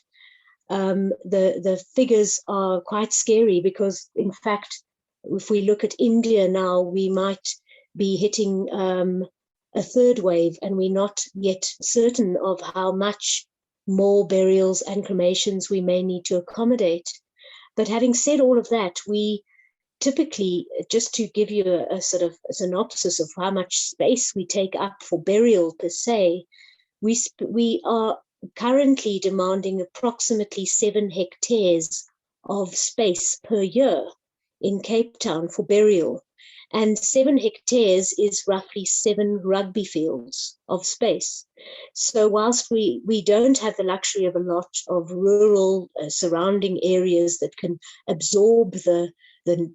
The figures are quite scary because, in fact, if we look at India now, we might be hitting a 3rd wave, and we're not yet certain of how much more burials and cremations we may need to accommodate. But having said all of that, we typically, just to give you a sort of synopsis of how much space we take up for burial per se, we are currently demanding approximately 7 hectares of space per year in Cape Town for burial. And 7 hectares is roughly 7 rugby fields of space. So whilst we don't have the luxury of a lot of rural surrounding areas that can absorb the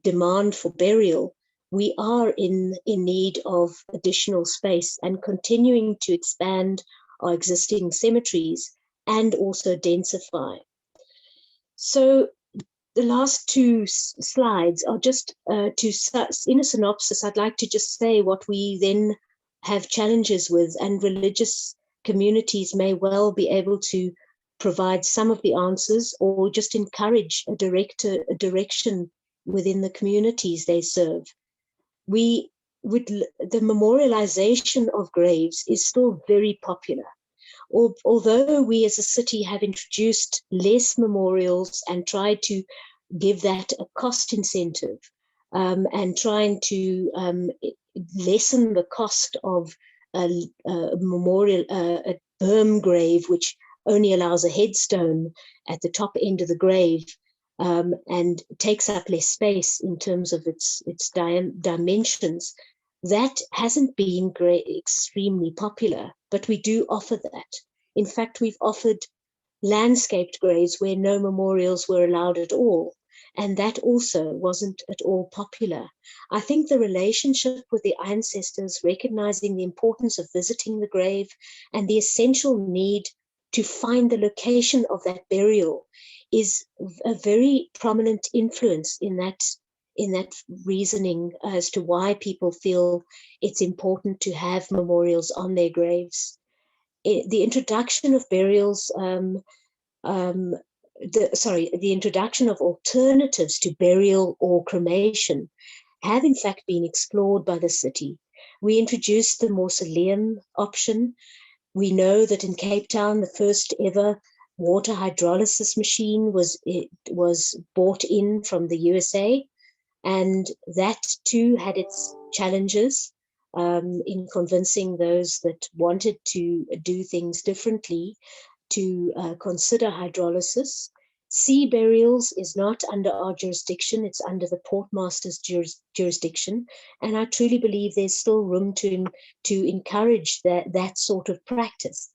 demand for burial, we are in need of additional space and continuing to expand our existing cemeteries and also densify. So the last 2 slides are just in a synopsis. I'd like to just say what we then have challenges with, and religious communities may well be able to provide some of the answers or just encourage a direction within the communities they serve. The memorialization of graves is still very popular. Although we as a city have introduced less memorials and tried to give that a cost incentive and trying to lessen the cost of a memorial, a berm grave, which only allows a headstone at the top end of the grave and takes up less space in terms of its dimensions, that hasn't been extremely popular, but we do offer that. In fact, we've offered landscaped graves where no memorials were allowed at all, and that also wasn't at all popular. I think the relationship with the ancestors, recognizing the importance of visiting the grave and the essential need to find the location of that burial, is a very prominent influence in that reasoning as to why people feel it's important to have memorials on their graves. The introduction of burials, the introduction of alternatives to burial or cremation have in fact been explored by the city. We introduced the mausoleum option. We know that in Cape Town, the first ever water hydrolysis machine was bought in from the USA. And that too had its challenges in convincing those that wanted to do things differently to consider hydrolysis. Sea burials is not under our jurisdiction, it's under the Portmaster's jurisdiction. And I truly believe there's still room to encourage that sort of practice.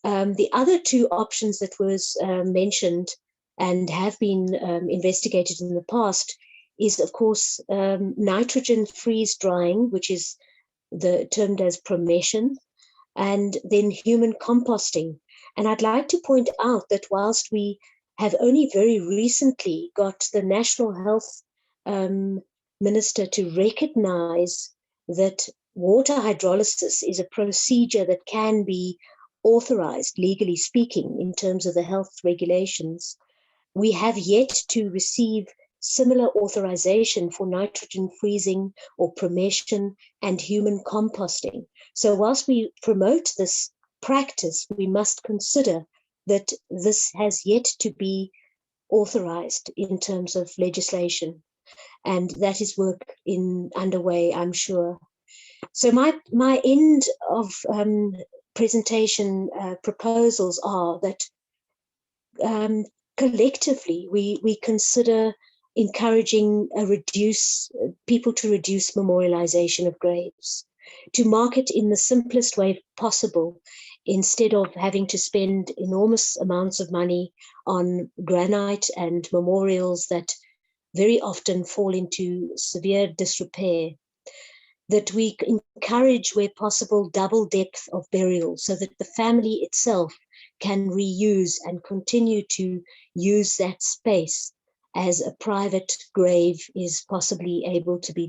The other 2 options that was mentioned and have been investigated in the past is, of course, nitrogen freeze drying, which is termed as promession, and then human composting. And I'd like to point out that whilst we have only very recently got the National Health Minister to recognize that water hydrolysis is a procedure that can be authorized, legally speaking, in terms of the health regulations. We have yet to receive similar authorization for nitrogen freezing or promation and human composting. So whilst we promote this practice, we must consider that this has yet to be authorized in terms of legislation. And that is work underway, I'm sure. So my end of presentation proposals are that collectively we consider encouraging people to reduce memorialization of graves, to mark it in the simplest way possible, instead of having to spend enormous amounts of money on granite and memorials that very often fall into severe disrepair. That we encourage, where possible, double depth of burial so that the family itself can reuse and continue to use that space as a private grave is possibly able to be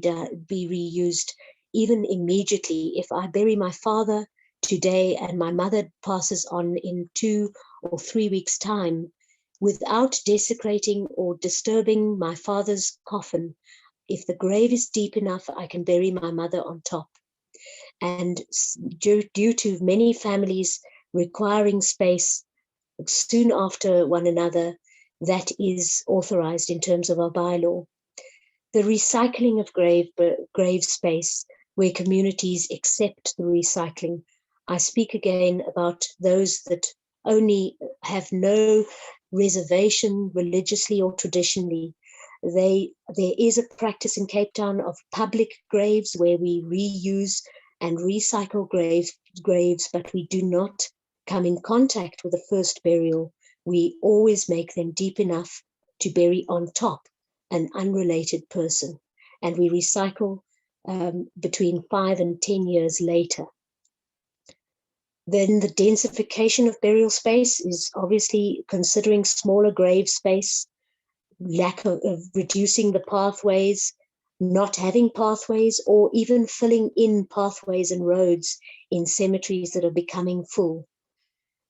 reused even immediately. If I bury my father today and my mother passes on in 2 or 3 weeks' time, without desecrating or disturbing my father's coffin, if the grave is deep enough, I can bury my mother on top. And due to many families requiring space soon after one another, that is authorized in terms of our bylaw. The recycling of grave space, where communities accept the recycling. I speak again about those that only have no reservation religiously or traditionally. There is a practice in Cape Town of public graves where we reuse and recycle graves, but we do not come in contact with the first burial. We always make them deep enough to bury on top an unrelated person, and we recycle between 5 and 10 years later. Then the densification of burial space is obviously considering smaller grave space, lack of reducing the pathways, not having pathways, or even filling in pathways and roads in cemeteries that are becoming full.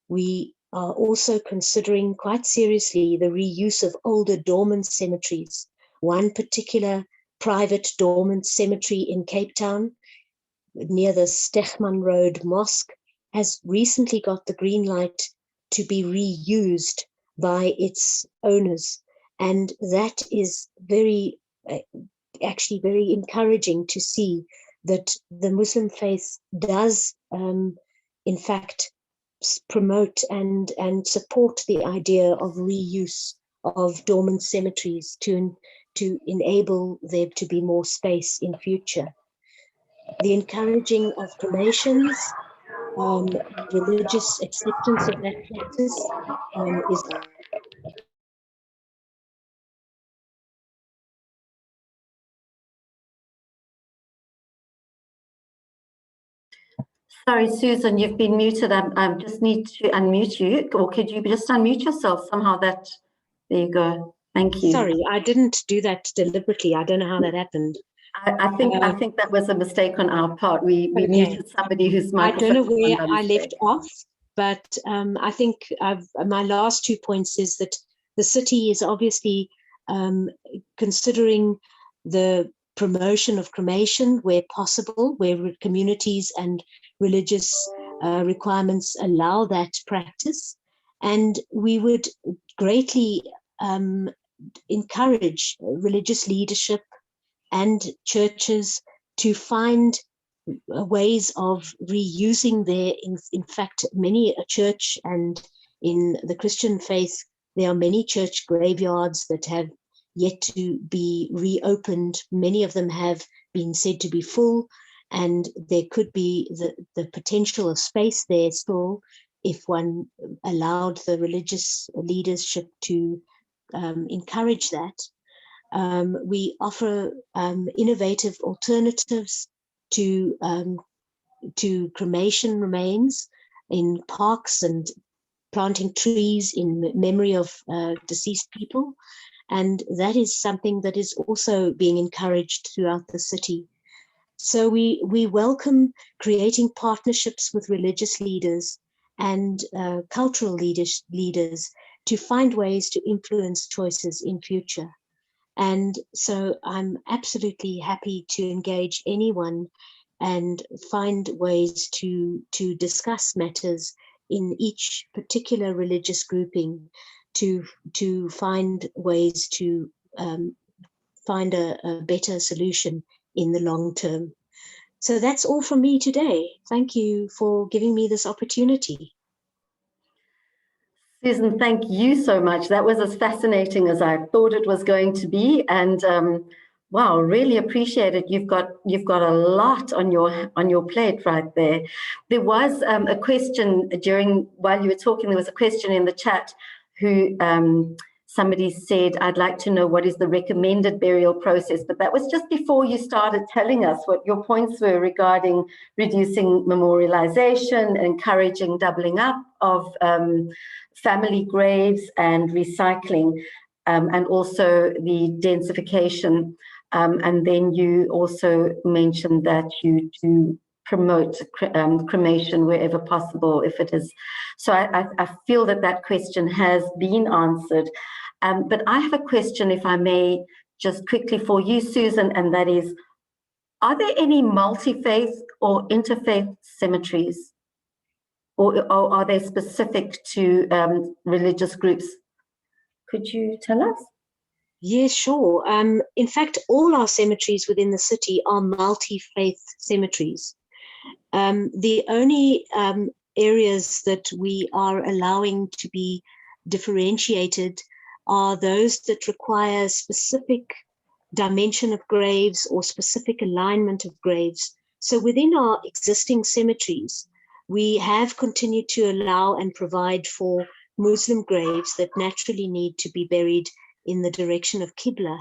We are also considering quite seriously the reuse of older dormant cemeteries. One particular private dormant cemetery in Cape Town, near the Stegman Road Mosque, has recently got the green light to be reused by its owners. And that is actually very encouraging to see that the Muslim faith does, in fact, promote and support the idea of reuse of dormant cemeteries to enable there to be more space in future. The encouraging of cremations, religious acceptance of that practice is Sorry, Susan, you've been muted. I just need to unmute you, or could you just unmute yourself somehow? There you go. Thank you. Sorry, I didn't do that deliberately. I don't know how that happened. I think that was a mistake on our part. We Okay. muted somebody whose microphone. I don't know where I left off, but I think my last 2 points is that the city is obviously considering the promotion of cremation where possible, where communities and religious requirements allow that practice. And we would greatly encourage religious leadership and churches to find ways of reusing their, in fact, many a church, and in the Christian faith, there are many church graveyards that have yet to be reopened. Many of them have been said to be full, and there could be the potential of space there still if one allowed the religious leadership to encourage that. We offer innovative alternatives to cremation remains in parks and planting trees in memory of deceased people. And that is something that is also being encouraged throughout the city. So we welcome creating partnerships with religious leaders and cultural leaders to find ways to influence choices in future. And so I'm absolutely happy to engage anyone and find ways to discuss matters in each particular religious grouping to find ways to find a better solution in the long term. So that's all from me today. Thank you for giving me this opportunity. Susan, thank you so much. That was as fascinating as I thought it was going to be, and wow, really appreciate it. You've got a lot on your plate right there. There was a question while you were talking. There was a question in the chat who somebody said, "I'd like to know what is the recommended burial process." But that was just before you started telling us what your points were regarding reducing memorialization, encouraging doubling up of family graves and recycling, and also the densification. And then you also mentioned that you do promote cremation wherever possible, if it is. So I feel that question has been answered. But I have a question, if I may, just quickly for you, Susan, and that is, are there any multi-faith or interfaith cemeteries? Or are they specific to religious groups? Could you tell us? Yes, sure. In fact, all our cemeteries within the city are multi-faith cemeteries. The only areas that we are allowing to be differentiated are those that require specific dimension of graves or specific alignment of graves. So within our existing cemeteries, we have continued to allow and provide for Muslim graves that naturally need to be buried in the direction of Qibla.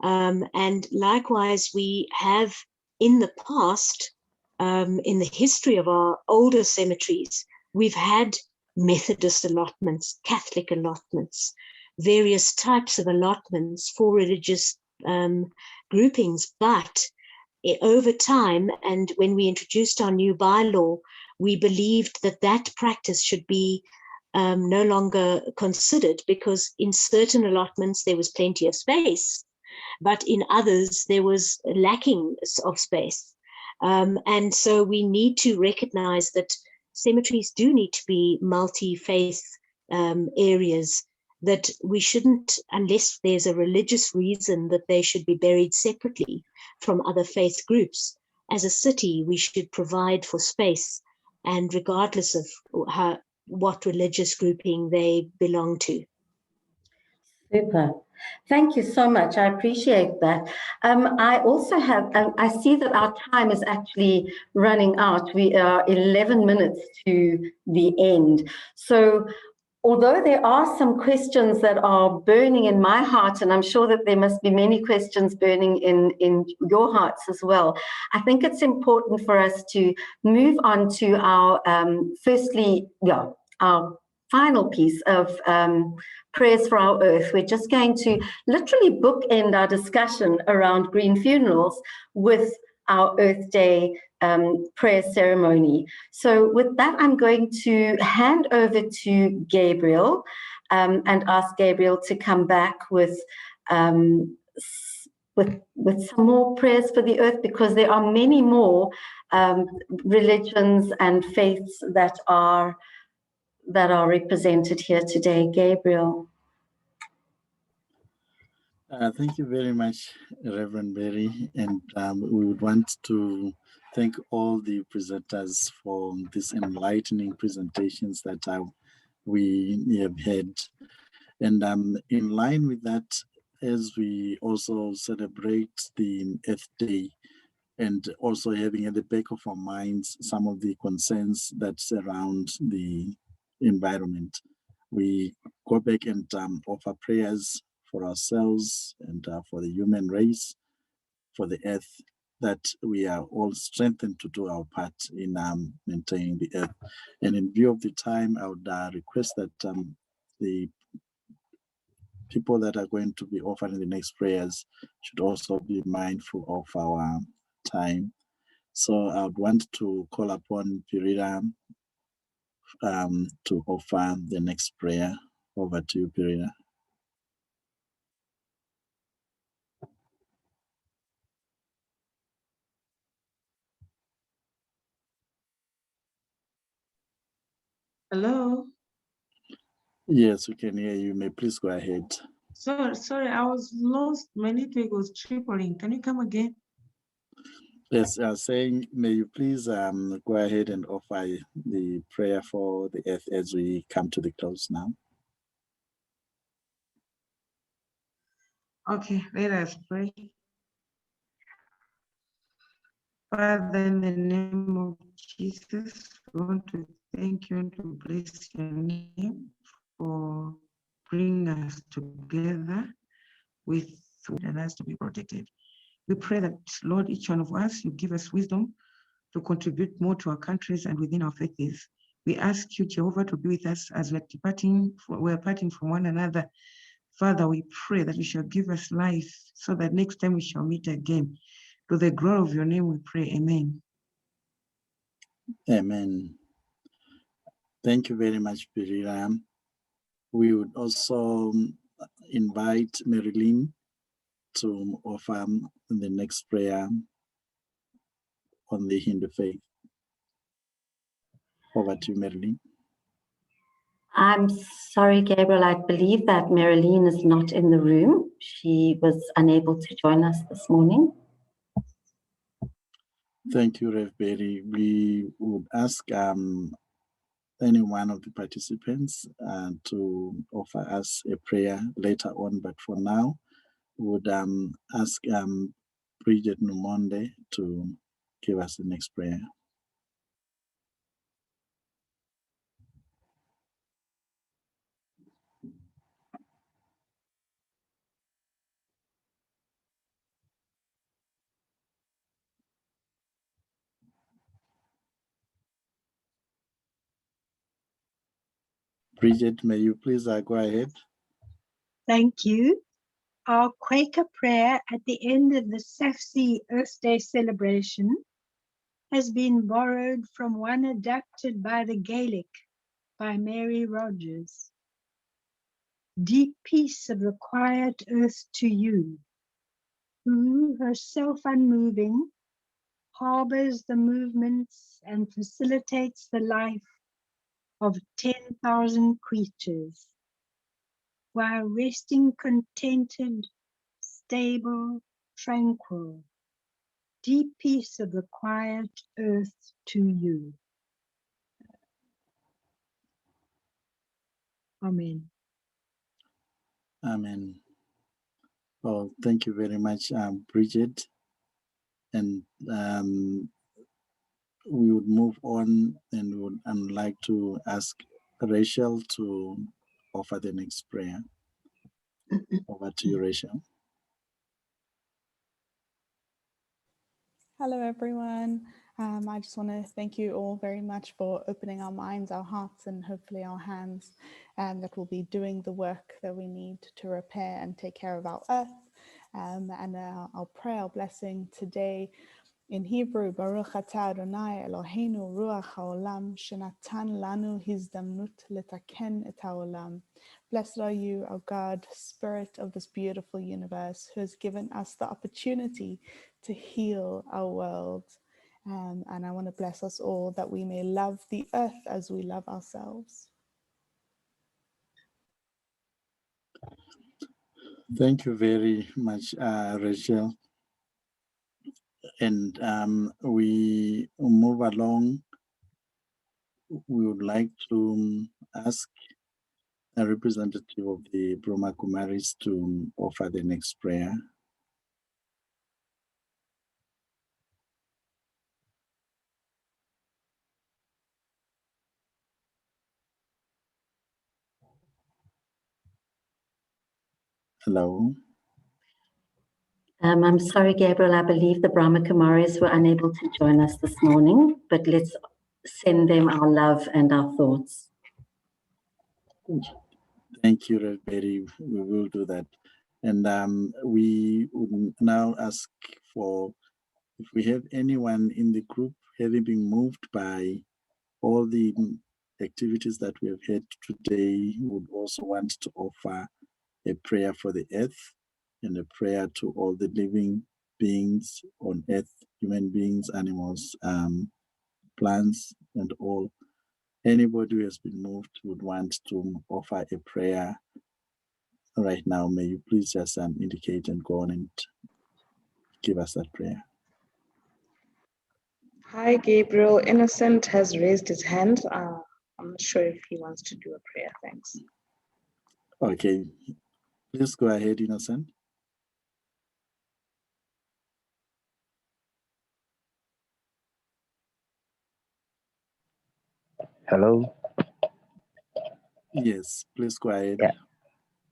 And likewise, we have in the past, in the history of our older cemeteries, we've had Methodist allotments, Catholic allotments, various types of allotments for religious groupings. But over time, and when we introduced our new bylaw, we believed that practice should be no longer considered, because in certain allotments there was plenty of space, but in others there was lacking of space. And so we need to recognize that cemeteries do need to be multi-faith areas, that we shouldn't, unless there's a religious reason that they should be buried separately from other faith groups. As a city, we should provide for space, and regardless of what religious grouping they belong to. Super. Thank you so much. I appreciate that. I also have, I see that our time is actually running out. We are 11 minutes to the end. So although there are some questions that are burning in my heart, and I'm sure that there must be many questions burning in your hearts as well, I think it's important for us to move on to our, our final piece of prayers for our earth. We're just going to literally bookend our discussion around green funerals with our Earth Day prayer ceremony. So with that, I'm going to hand over to Gabriel and ask Gabriel to come back with some more prayers for the earth, because there are many more religions and faiths that are represented here today. Gabriel. Thank you very much, Reverend Berry. And we would want to thank all the presenters for these enlightening presentations that we have had. And in line with that, as we also celebrate the Earth Day, and also having at the back of our minds some of the concerns that surround the environment, we go back and offer prayers for ourselves and for the human race, for the earth, that we are all strengthened to do our part in maintaining the earth. And in view of the time, I would request that the people that are going to be offering the next prayers should also be mindful of our time. So I would want to call upon Pirira to offer the next prayer. Over to you, Pirira. Hello. Yes, we can hear you. May please go ahead. Sorry, I was lost. My network was tripling. Can you come again? Yes, saying, may you please go ahead and offer the prayer for the earth as we come to the close now. Okay, let us pray. Father, in the name of Jesus, we want to thank you and to bless your name for bringing us together with and us to be protected. We pray that, Lord, each one of us, you give us wisdom to contribute more to our countries and within our faiths. We ask you, Jehovah, to be with us as we're parting from one another. Father, we pray that you shall give us life so that next time we shall meet again. To the glory of your name we pray, amen. Amen. Thank you very much, Pirira. We would also invite Marilyn to offer the next prayer on the Hindu faith. Over to you, Marilyn. I'm sorry, Gabriel. I believe that Marilyn is not in the room. She was unable to join us this morning. Thank you, Rev Berry. We would ask any one of the participants to offer us a prayer later on, but for now, we would ask Bridget Numonde to give us the next prayer. Bridget, may you please go ahead? Thank you. Our Quaker prayer at the end of the Safsi Earth Day celebration has been borrowed from one adapted by the Gaelic by Mary Rogers. Deep peace of the quiet earth to you, who, herself unmoving, harbors the movements and facilitates the life of 10,000 creatures, while resting contented, stable, tranquil. Deep peace of the quiet earth to you. Amen. Amen. Well, thank you very much, Bridget. And we would move on and would like to ask Rachel to offer the next prayer. Over to you, Rachel. Hello, everyone. I just want to thank you all very much for opening our minds, our hearts, and hopefully our hands, that will be doing the work that we need to repair and take care of our earth. And I'll pray our blessing today in Hebrew. Baruch atah Adonai Eloheinu ruach haolam shenatan lanu hizdamnut letaken et haolam. Blessed are you, our God, Spirit of this beautiful universe, who has given us the opportunity to heal our world. And I want to bless us all that we may love the earth as we love ourselves. Thank you very much, Rachel. And we move along. We would like to ask a representative of the Brahma Kumaris to offer the next prayer. Hello. I'm sorry, Gabriel. I believe the Brahma Kumaris were unable to join us this morning, but let's send them our love and our thoughts. Thank you, Rev Berry. We will do that. And we would now ask for if we have anyone in the group having been moved by all the activities that we have had today, would also want to offer a prayer for the earth and a prayer to all the living beings on earth, human beings, animals, plants, and all. Anybody who has been moved would want to offer a prayer right now. May you please just indicate and go on and give us that prayer. Hi, Gabriel. Innocent has raised his hand. I'm not sure if he wants to do a prayer. Thanks. Okay, please go ahead, Innocent. Hello. Yes, please go ahead.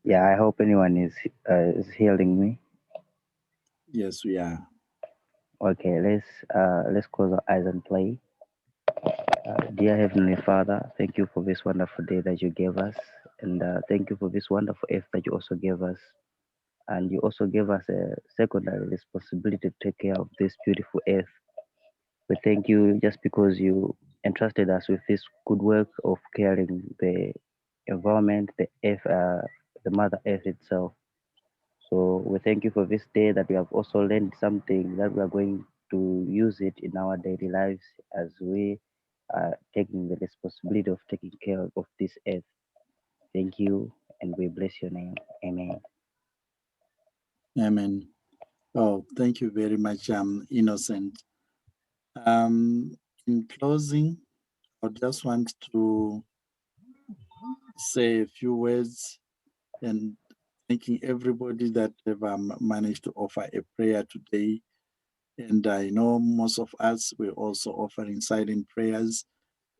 Yeah. I hope anyone is hearing me. Yes, we are. Okay. Let's close our eyes and pray. Dear Heavenly Father, thank you for this wonderful day that you gave us, and thank you for this wonderful earth that you also gave us, and you also gave us a secondary responsibility to take care of this beautiful earth. We thank you just because you entrusted us with this good work of caring the environment, the earth, the Mother Earth itself. So we thank you for this day that we have also learned something that we are going to use it in our daily lives as we are taking the responsibility of taking care of this earth. Thank you, and we bless your name. Amen. Amen. Oh, thank you very much, Innocent. In closing, I just want to say a few words and thanking everybody that have managed to offer a prayer today. And I know most of us were also offering silent prayers,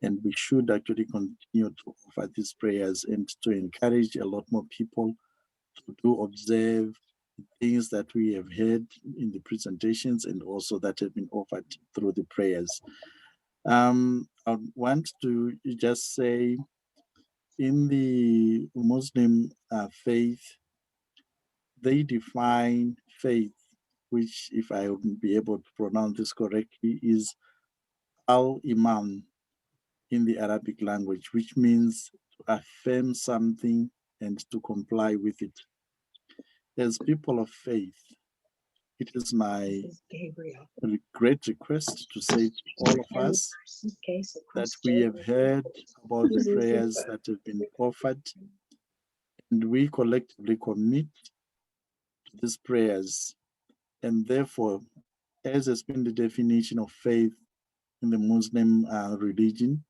and we should actually continue to offer these prayers and to encourage a lot more people to do observe things that we have heard in the presentations and also that have been offered through the prayers. I want to just say, in the Muslim faith, they define faith, which, if I wouldn't be able to pronounce this correctly, is al-iman in the Arabic language, which means to affirm something and to comply with it. As people of faith, it is my great request to say to all of us that we have heard about the prayers that have been offered, and we collectively commit to these prayers. And therefore, as has been the definition of faith in the Muslim religion,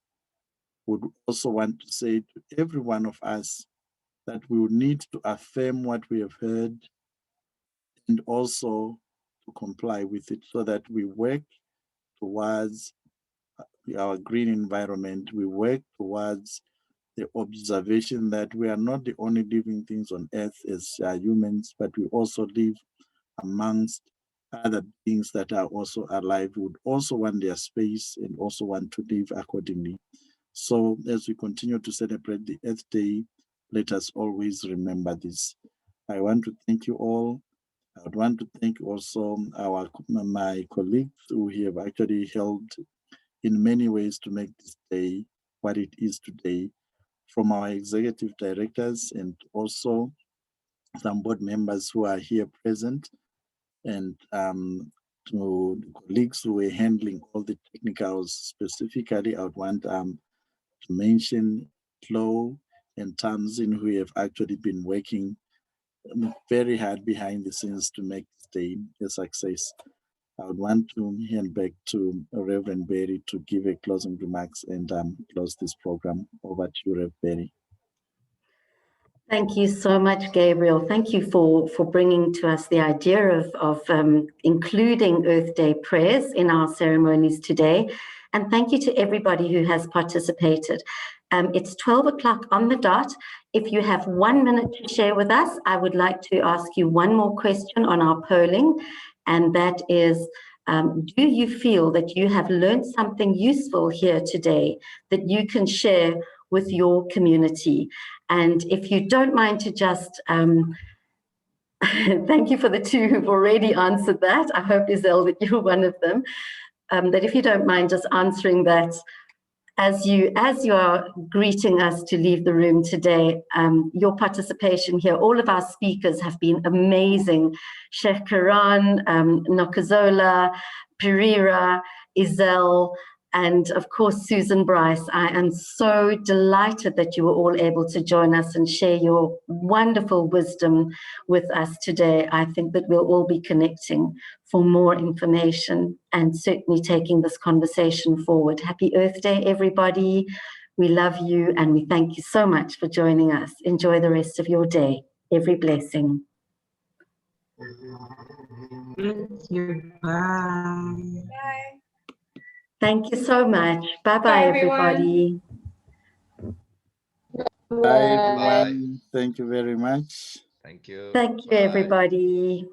would also want to say to every one of us that we would need to affirm what we have heard and also to comply with it, so that we work towards our green environment. We work towards the observation that we are not the only living things on earth as humans, but we also live amongst other beings that are also alive, who would also want their space and also want to live accordingly. So as we continue to celebrate the Earth Day, let us always remember this. I want to thank you all. I would want to thank also my colleagues who have actually helped in many ways to make this day what it is today, from our executive directors and also some board members who are here present, and to the colleagues who were handling all the technicals. Specifically, I would want to mention Flo and Tamsin, who have actually been working very hard behind the scenes to make this day a success. I would want to hand back to Reverend Berry to give a closing remarks and close this program. Over to you, Reverend Berry. Thank you so much, Gabriel. Thank you for bringing to us the idea of including Earth Day prayers in our ceremonies today. And thank you to everybody who has participated. It's 12 o'clock on the dot. If you have 1 minute to share with us, I would like to ask you one more question on our polling, and that is, do you feel that you have learned something useful here today that you can share with your community? And if you don't mind to just Thank you for the two who've already answered that. I hope, Isel, that you're one of them. That if you don't mind just answering that, as you are greeting us to leave the room today, your participation here, all of our speakers have been amazing. Sheikh Karan, Nokazola, Perira, Isel, and of course, Susan Bryce. I am so delighted that you were all able to join us and share your wonderful wisdom with us today. I think that we'll all be connecting for more information and certainly taking this conversation forward. Happy Earth Day, everybody. We love you and we thank you so much for joining us. Enjoy the rest of your day. Every blessing. Thank you. Bye. Bye. Thank you so much. Bye-bye, Bye, everyone. everybody. Bye, everyone. Thank you very much. Thank you. Thank you, Bye. everybody.